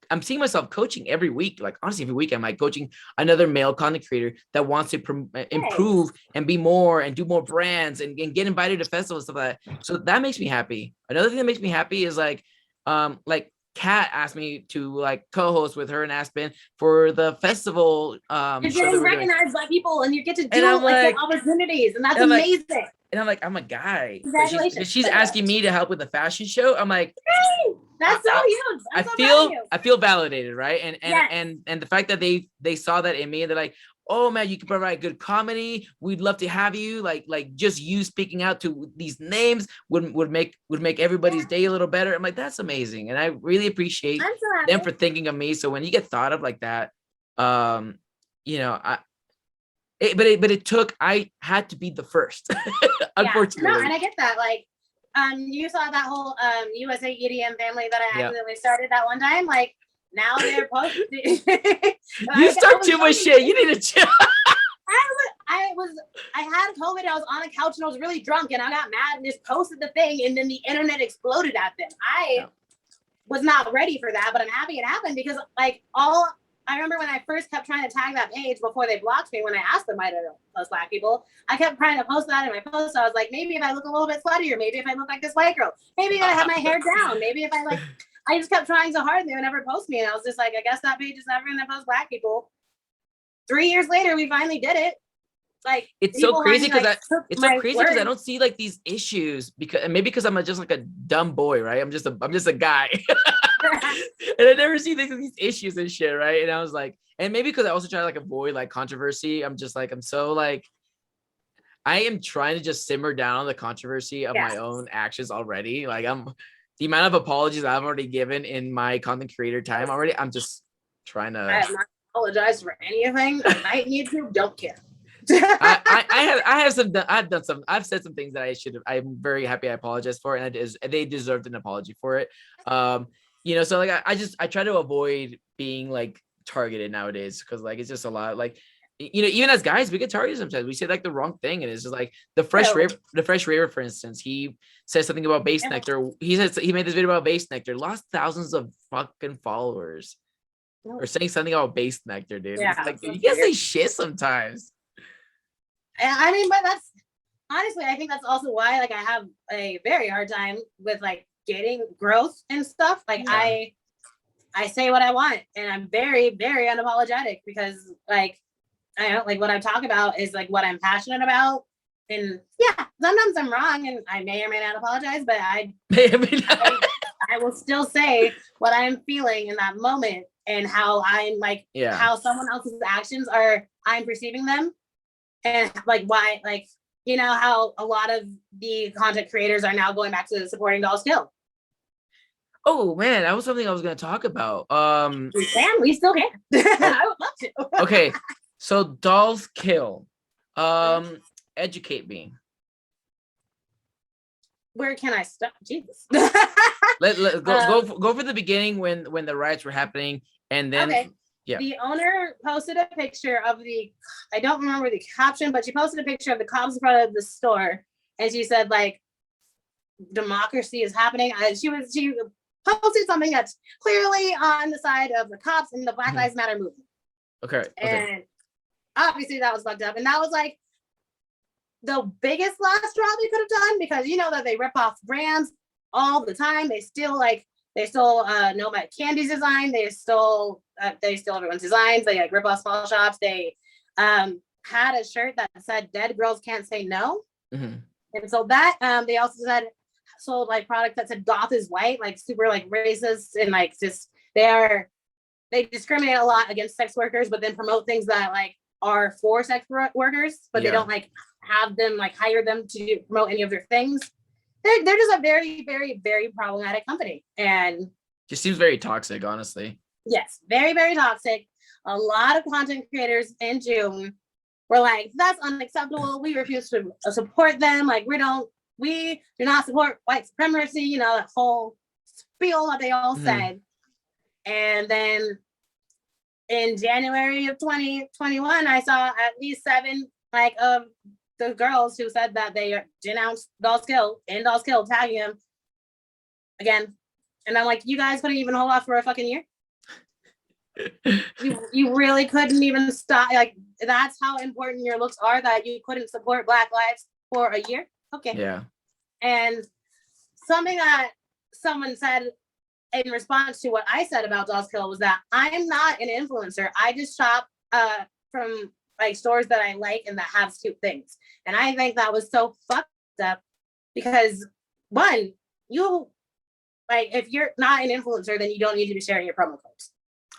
I'm seeing myself coaching every week. Like, honestly, every week I'm like coaching another male content creator that wants to improve and be more and do more brands and get invited to festivals and stuff like that. So that makes me happy. Another thing that makes me happy is like Kat asked me to like co-host with her and Aspen for the festival. You're getting recognized by people and you get to do like opportunities, and that's amazing. And I'm like, I'm a guy. Congratulations. She's asking me to help with the fashion show. I'm like, that's so huge. I feel validated, right? And the fact that they saw that in me, and they're like, oh man, you can provide good comedy. We'd love to have you. Like just you speaking out to these names would make everybody's day a little better. I'm like, that's amazing, and I really appreciate them for thinking of me. So when you get thought of like that, you know, I had to be the first, unfortunately. No, and I get that. Like, you saw that whole USA EDM family that I accidentally started that one time. Like, now they're posting. You start too much shit. You need to chill. I had COVID. I was on a couch and I was really drunk, and I got mad and just posted the thing, and then the internet exploded at them. I was not ready for that, but I'm happy it happened, because like I remember when I first kept trying to tag that page before they blocked me, when I asked them why to post Black people, I kept trying to post that in my post. I was like, maybe if I look a little bit sluttier, maybe if I look like this white girl, maybe if I have my hair down, maybe if I just kept trying so hard and they would never post me. And I was just like, I guess that page is never going to post Black people. 3 years later, we finally did it. Like, it's so crazy because I don't see like these issues, because because I'm just like a dumb boy, right? I'm just a guy. And I never see these issues and shit, right? And I was like, and maybe because I also try to like avoid like controversy. I'm just like, I'm so like, I am trying to just simmer down the controversy of my own actions already. Like, the amount of apologies I've already given in my content creator time already. I'm just trying to. I have not apologized for anything. I need to. Don't care. I've said some things that I should have. I'm very happy I apologized for, and they deserved an apology for it. You know, so like I try to avoid being like targeted nowadays, because like it's just a lot. Like, you know, even as guys, we get targeted sometimes. We say like the wrong thing, and it's just like the fresh raver, for instance. He says something about Base Nectar. He made this video about Base Nectar, lost thousands of fucking followers, or saying something about Base Nectar, dude. Yeah, it's like, dude, you guys say shit sometimes. I mean, but that's honestly, I think that's also why like I have a very hard time with like getting growth and stuff. Like, I say what I want, and I'm very, very unapologetic, because like, I don't like what I talk about is like what I'm passionate about. And yeah, sometimes I'm wrong and I may or may not apologize, but I will still say what I'm feeling in that moment, and how I'm like, how someone else's actions I'm perceiving them. And like, why, like, you know, how a lot of the content creators are now going back to supporting Dolls Kill. Oh man, that was something I was going to talk about. We still can. I would love to. Okay, so Dolls Kill. Educate me. Where can I start? Jesus. Let go for the beginning, when the riots were happening, and then the owner posted a picture of I don't remember the caption, but she posted a picture of the cops in front of the store, and she said like, democracy is happening. She posted something that's clearly on the side of the cops and the Black Lives Matter movement. Okay. And obviously that was fucked up, and that was like the biggest last straw they could have done, because you know that they rip off brands all the time. They stole Nomad Candy's design. They stole everyone's designs. They like rip off small shops. They had a shirt that said "Dead Girls Can't Say No," and so that they also sold like products that said "Goth is white," like super like racist, and like just they discriminate a lot against sex workers, but then promote things that like are for sex workers, but they don't like have them like hire them to promote any of their things. They're just a very, very, very problematic company, and just seems very toxic, honestly. Yes, very, very toxic. A lot of content creators in June were like, "That's unacceptable. We refuse to support them. Like, we don't we do not support white supremacy, you know, that whole spiel that they all said. And then in January of 2021, I saw at least 7 like of the girls who said that they denounced Doll's Kill and Doll's Kill, tagging him again. And I'm like, you guys couldn't even hold off for a fucking year. You really couldn't even stop. Like, that's how important your looks are, that you couldn't support Black lives for a year. Okay. Yeah. And something that someone said in response to what I said about Doll's Kill was that I'm not an influencer. I just shop from like stores that I like and that have cute things. And I think that was so fucked up because, one, you like, if you're not an influencer, then you don't need to be sharing your promo codes.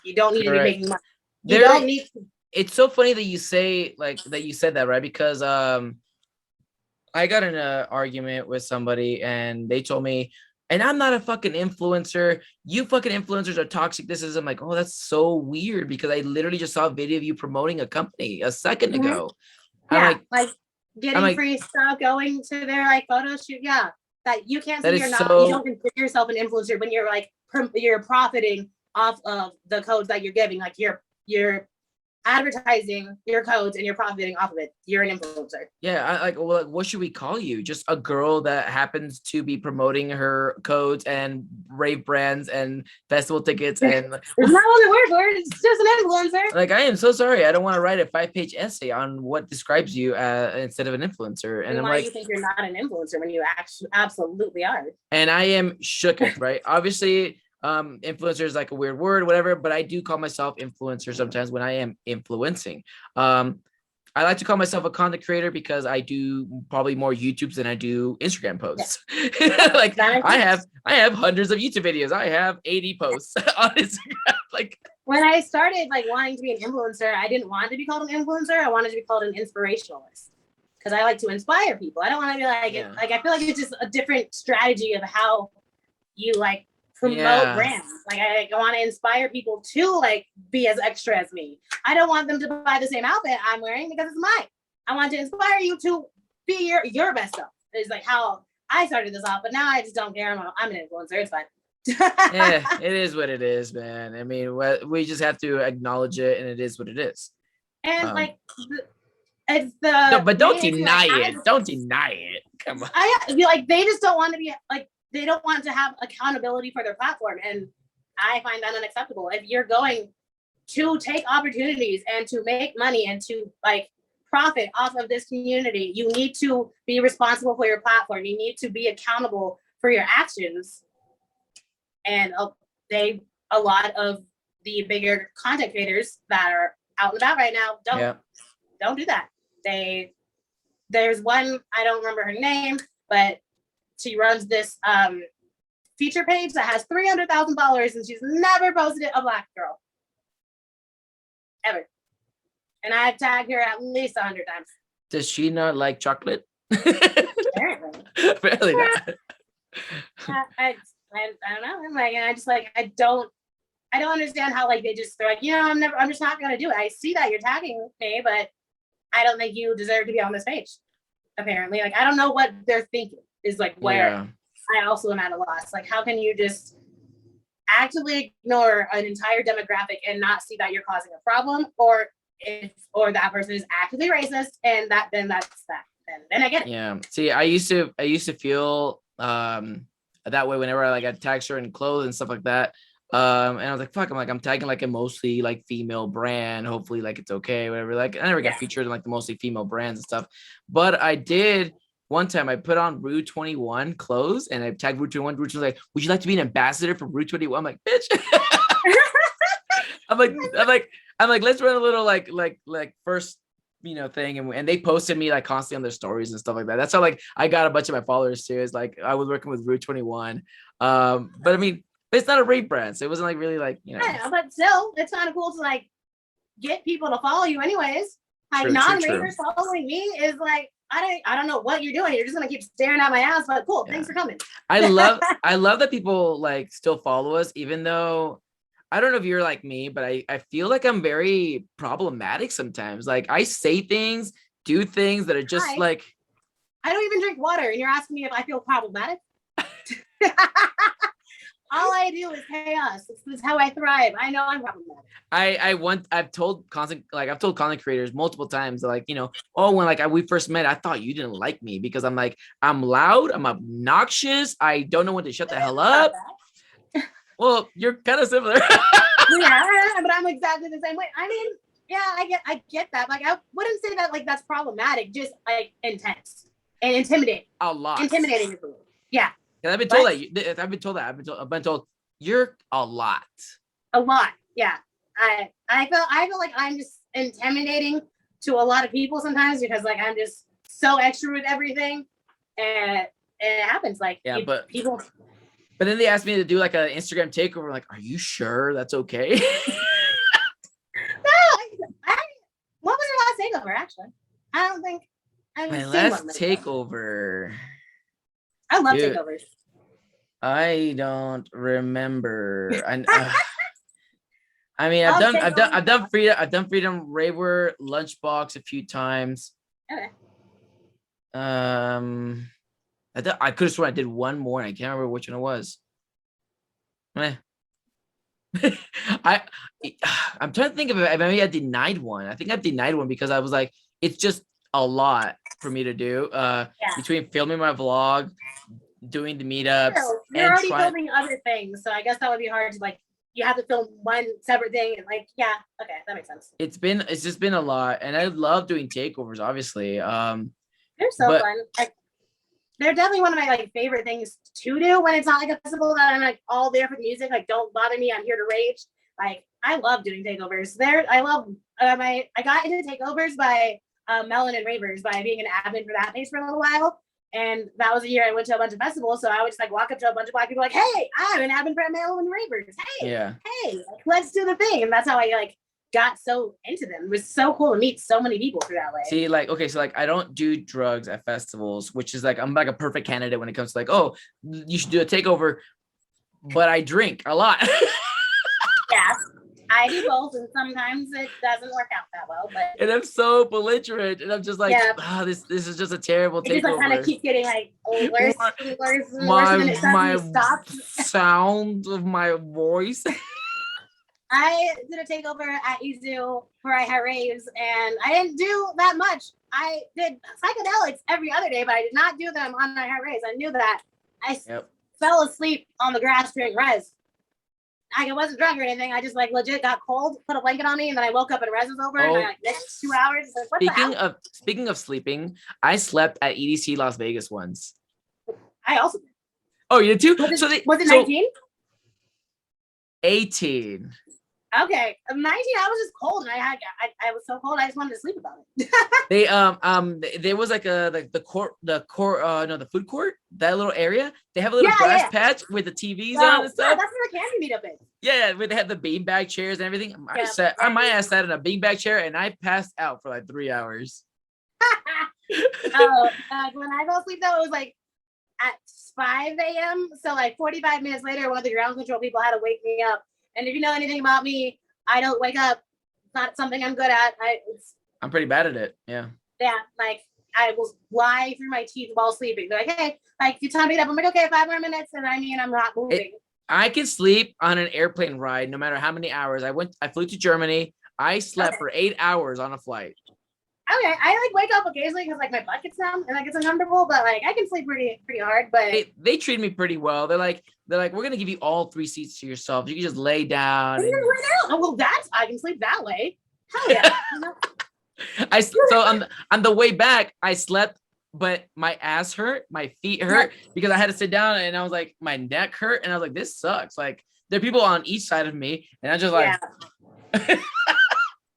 You don't need to be making money. You don't need to. It's so funny that you say that you said that, right? Because I got in an argument with somebody and they told me, and I'm not a fucking influencer. You fucking influencers are toxic. This is, I'm like, oh, that's so weird because I literally just saw a video of you promoting a company a second ago. Yeah, like getting free stuff, going to their like photo shoot. Yeah, that you can't say you don't consider yourself an influencer when you're like you're profiting off of the codes that you're giving. Like you're advertising your codes and you're profiting off of it. You're an influencer. Yeah, what should we call you? Just a girl that happens to be promoting her codes and rave brands and festival tickets and there's not another word for it. It's just an influencer. Like, I am so sorry. I don't want to write a 5-page essay on what describes you instead of an influencer. And I'm why like, you think you're not an influencer when you actually absolutely are? And I am shook, right? Obviously, influencer is like a weird word, whatever, but I do call myself influencer sometimes when I am influencing. I like to call myself a content creator because I do probably more YouTubes than I do Instagram posts. Yeah. Like I have hundreds of YouTube videos. I have 80 posts on Instagram. Like, when I started like wanting to be an influencer, I didn't want to be called an influencer. I wanted to be called an inspirationalist because I like to inspire people. I don't want to be like, like, I feel like it's just a different strategy of how you like promote brands. Like, I want to inspire people to like be as extra as me. I don't want them to buy the same outfit I'm wearing because it's mine. I want to inspire you to be your best self. It's like how I started this off, but now I just don't care. I'm an influencer. It's fine. Yeah, it is what it is, man. I mean, we just have to acknowledge it, and it is what it is. And like, it's the no, but don't deny it. Don't deny it. Come on. I feel like they just don't want to be like, they don't want to have accountability for their platform, and I find that unacceptable. If you're going to take opportunities and to make money and to like profit off of this community, you need to be responsible for your platform. You need to be accountable for your actions. And a lot of the bigger content creators that are out and about right now don't do that. There's one, I don't remember her name, but she runs this feature page that has 300,000 followers, and she's never posted a Black girl ever. And I've tagged her at least 100 times. Does she not like chocolate? Apparently. Apparently not. I don't know. I'm like, and I just like, I don't understand how like they're like, I'm just not gonna do it. I see that you're tagging me, but I don't think you deserve to be on this page. Apparently, like, I don't know what they're thinking is like where I also am at a loss. Like, how can you just actively ignore an entire demographic and not see that you're causing a problem, or that person is actively racist, and then that's that. Then I get it. Yeah. See, I used to feel that way whenever I like tag certain clothes and stuff like that. And I was like, fuck, I'm tagging like a mostly like female brand. Hopefully like it's okay, whatever. Like, I never got featured in like the mostly female brands and stuff. But I did one time, I put on Rue 21 clothes and I tagged Rue 21. Rue was like, would you like to be an ambassador for Rue 21? I'm like, bitch. I'm like, let's run a little like first, thing. And they posted me like constantly on their stories and stuff like that. That's how like I got a bunch of my followers too. Is like I was working with Rue 21. But I mean, it's not a rave brand, so it wasn't like really like, Yeah, but still, it's kind of cool to like get people to follow you anyways. Like, non-ravers following me is like, I don't know what you're doing. You're just gonna keep staring at my ass, but cool. Yeah. Thanks for coming. I love that people like still follow us, even though I don't know if you're like me, but I feel like I'm very problematic sometimes. Like, I say things, do things that are just like, I don't even drink water, and you're asking me if I feel problematic. All I do is chaos. This is how I thrive. I know I'm problematic. I've told content creators multiple times, like, oh, when we first met, I thought you didn't like me because I'm loud, I'm obnoxious, I don't know when to shut the hell up. Well, you're kind of similar. Yeah, but I'm exactly the same way. I mean, yeah, I get that. Like, I wouldn't say that that's problematic, just intense and intimidating. A lot. Intimidating is the word. Yeah. I've been told that. I've been told you're a lot. A lot. Yeah. I feel like I'm just intimidating to a lot of people sometimes because I'm just so extra with everything, and it happens. People. But then they asked me to do an Instagram takeover. Are you sure that's okay? No, what was your last takeover? Actually, I don't think. My last takeover. I love takeovers. I don't remember. I mean, I've done Freedom Raver Lunchbox a few times. Okay. I could have sworn I did one more. And I can't remember which one it was. I'm trying to think of it. Maybe I denied one. I think I denied one because I was like, it's just a lot for me to do. Between filming my vlog, doing the meetups, you're already filming other things, so I guess that would be hard to you have to film one separate thing and okay, that makes sense. It's just been a lot, and I love doing takeovers, obviously. They're so fun. They're definitely one of my favorite things to do when it's not a festival that I'm all there for the music. Don't bother me, I'm here to rage. I love doing takeovers. I love I got into takeovers by Melon and Ravers by being an admin for that page for a little while. And that was a year I went to a bunch of festivals. So I would just walk up to a bunch of black people hey, I'm an admin for Melon and Ravers. Hey, let's do the thing. And that's how I got so into them. It was so cool to meet so many people through that way. See, okay, so I don't do drugs at festivals, which is I'm a perfect candidate when it comes to oh, you should do a takeover, but I drink a lot. Yeah, I do both, and sometimes it doesn't work out that well. But and I'm so belligerent, and I'm just this is just a terrible takeover. It just kind of keeps getting worse and worse and worse, and it suddenly stops. Sound of my voice. I did a takeover at Izu for Heart Raves, and I didn't do that much. I did psychedelics every other day, but I did not do them on my Heart Raves. I knew that. I fell asleep on the grass during res. I wasn't drunk or anything. I just legit got cold, put a blanket on me, and then I woke up and res was over. And next 2 hours. Speaking of sleeping, I slept at EDC Las Vegas once. I also did. Oh, you did too? Was it 19? 18. Okay, 19. I was just cold, and I was so cold. I just wanted to sleep about it. There was the food court, that little area. They have a little grass patch with the TVs on and stuff. Yeah, that's where the Kandi meetup is. Yeah, where they had the beanbag chairs and everything. My ass sat in a beanbag chair and I passed out for 3 hours. When I fell asleep though, it was at 5 a.m. So 45 minutes later, one of the ground control people had to wake me up. And if you know anything about me, I don't wake up. It's not something I'm good at. I'm pretty bad at it. Yeah. Yeah. I will lie through my teeth while sleeping. They're hey, you time to get up. I'm okay, 5 more minutes. And I'm not moving. I can sleep on an airplane ride no matter how many hours. I flew to Germany. I slept for 8 hours on a flight. Okay, I wake up occasionally because my butt gets numb and it's uncomfortable, but I can sleep pretty hard. But they treat me pretty well. They're like we're gonna give you all 3 seats to yourself. You can just lay down. Oh well, I can sleep that way. Hell yeah. On the way back, I slept, but my ass hurt, my feet hurt because I had to sit down, and I was my neck hurt, and I was this sucks. There are people on each side of me, and I just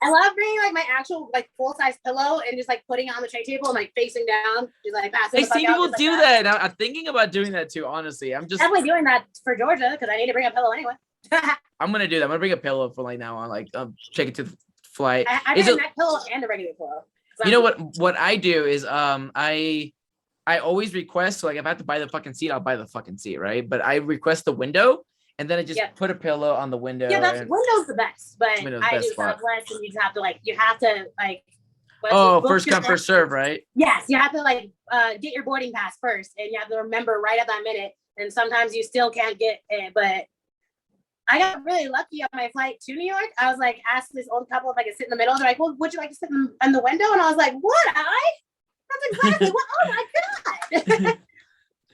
I love bringing my actual full-size pillow and just putting it on the tray table and facing down, just passing. I see people do that. I'm thinking about doing that too. Honestly, I'm just definitely doing that for Georgia because I need to bring a pillow anyway. I'm gonna do that. I'm gonna bring a pillow for now on. Take it to the flight. I bring a neck pillow and a regular pillow. You know what I do is I always request. So if I have to buy the fucking seat, I'll buy the fucking seat, right? But I request the window. And then I just put a pillow on the window. Yeah, window's the best. But I do Southwest, and you just have to Once you Oh, book first your come, first serve, right? Yes, you have to like get your boarding pass first, and you have to remember right at that minute. And sometimes you still can't get it, but I got really lucky on my flight to New York. I was like, asked this old couple if I could sit in the middle. They're like, well, would you like to sit in the window? And I was like, would I? That's exactly what. Oh my god!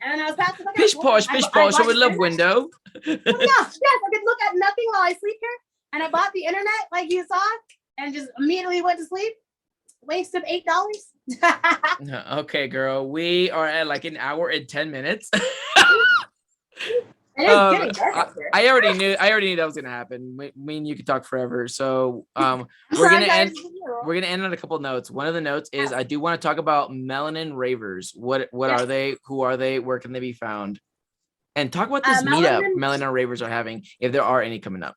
And I was about to look Pish posh, I would love window. Yes, I could look at nothing while I sleep here. And I bought the internet, like you saw, and just immediately went to sleep. Waste of $8. Okay, girl. We are at like an hour and 10 minutes. I already knew that was gonna happen. Me and you could talk forever. So we're gonna end on a couple notes. One of the notes is I do want to talk about Melanin Ravers. What are they? Who are they? Where can they be found? And talk about this meetup Melanin Ravers are having, if there are any coming up.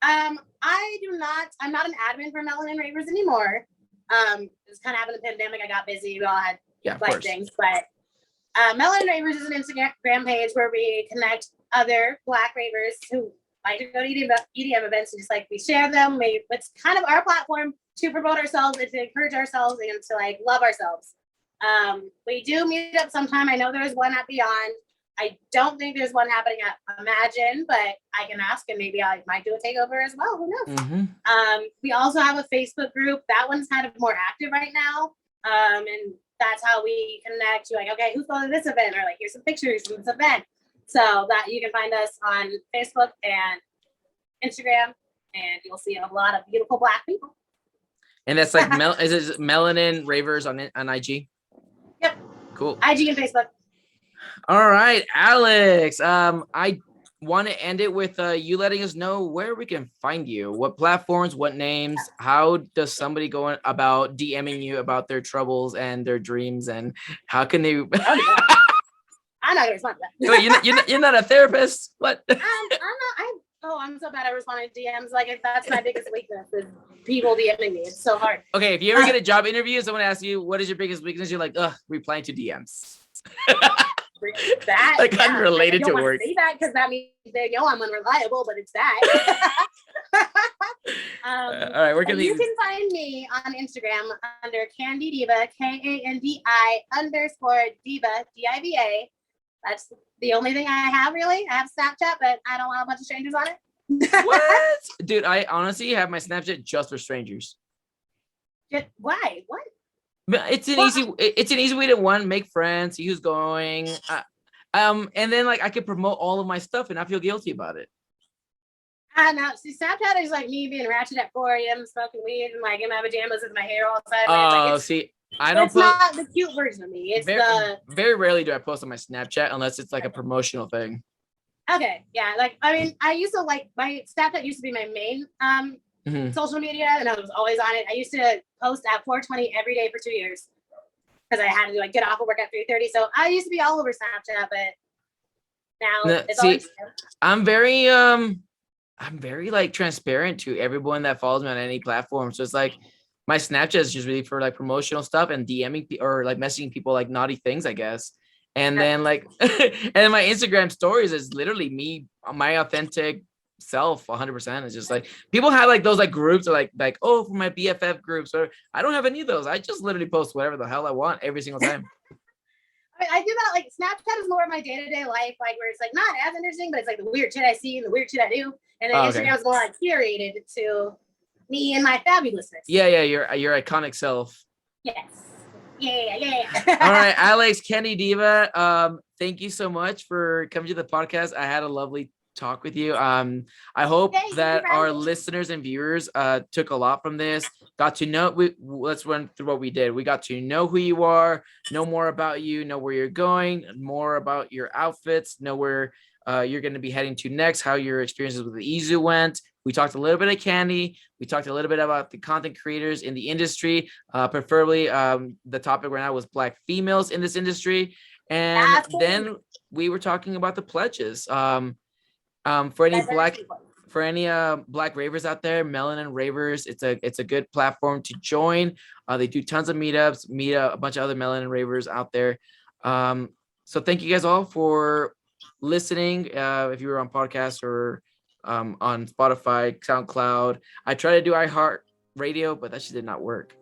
I'm not an admin for Melanin Ravers anymore. It's kind of having the pandemic. I got busy. We all had life things, but Melanin Ravers is an Instagram page where we connect other Black ravers who like to go to EDM events, and just like we share them. It's kind of our platform to promote ourselves and to encourage ourselves and to like love ourselves. We do meet up sometime. I know there's one at Beyond. I don't think there's one happening at Imagine, but I can ask, and maybe I might do a takeover as well. Who knows? Mm-hmm. We also have a Facebook group. That one's kind of more active right now. And that's how we connect. You're like, okay, who's going to this event? Or like, here's some pictures from this event. So that you can find us on Facebook and Instagram, and you'll see a lot of beautiful Black people. And that's like, is it Melanin Ravers on IG? Yep. Cool. IG and Facebook. All right, Alex. I want to end it with you letting us know where we can find you, what platforms, what names, how does somebody go about DMing you about their troubles and their dreams, and how can they? I'm not gonna respond to that. Wait, you're not a therapist? What? I'm so bad at responding to DMs. Like, that's my biggest weakness is people DMing me. It's so hard. Okay, if you ever get a job interview and someone asks you what is your biggest weakness, you're like, replying to DMs. That like unrelated to work. Say that because that means they know I'm unreliable, but it's that. All right, you can find me on Instagram under Kandi Diva, KANDI_Diva, DIVA. That's the only thing I have, really. I have Snapchat, but I don't want a bunch of strangers on it. What? Dude, I honestly have my Snapchat just for strangers. Why? What? It's an easy way to make friends, see who's going. And then like I can promote all of my stuff and not feel guilty about it. No, see, Snapchat is like me being ratchet at 4 a.m. smoking weed and like in my pajamas with my hair all sideways. See, I don't. It's not the cute version of me. It's very rarely do I post on my Snapchat unless it's like a promotional thing. Okay, yeah, like I mean, I used to like my Snapchat used to be my main social media, and I was always on it. I used to post at 4:20 every day for 2 years because I had to get off of work at 3:30. So I used to be all over Snapchat, but now it's always. I'm very like transparent to everyone that follows me on any platform. So it's like my Snapchat is just really for like promotional stuff and DMing or like messaging people like naughty things, I guess. And then like, and then my Instagram stories is literally me, my authentic self 100%. It's just like people have like those like groups or like oh, for my BFF groups, or I don't have any of those. I just literally post whatever the hell I want every single time. I mean, I do that. Like Snapchat is more of my day-to-day life, like where it's like not as interesting, but it's like the weird shit I see and the weird shit I do. And then Instagram is more like curated to me and my fabulousness. Yeah, your iconic self. Yes. Yeah. All right, Alex, Kandi Diva, thank you so much for coming to the podcast. I had a lovely talk with you. I hope that our listeners and viewers took a lot from this, got to know. Let's run through what we did. We got to know who you are, know more about you, know where you're going, more about your outfits, know where you're going to be heading to next, how your experiences with the Izu went. We talked a little bit of Kandi. We talked a little bit about the content creators in the industry, preferably the topic right now was Black females in this industry. And then we were talking about the pledges. For any Black ravers out there, Melanin Ravers, it's a good platform to join. They do tons of meetups, meet a bunch of other Melanin Ravers out there. So thank you guys all for listening. If you were on podcast or on Spotify, SoundCloud, I tried to do iHeart Radio, but that shit did not work.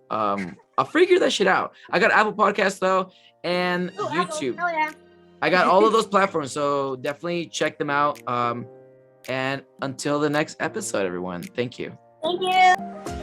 I'll figure that shit out. I got Apple Podcasts though, and Ooh, YouTube. Apple. Hell yeah. I got all of those platforms, so definitely check them out. And until the next episode, everyone, thank you. Thank you.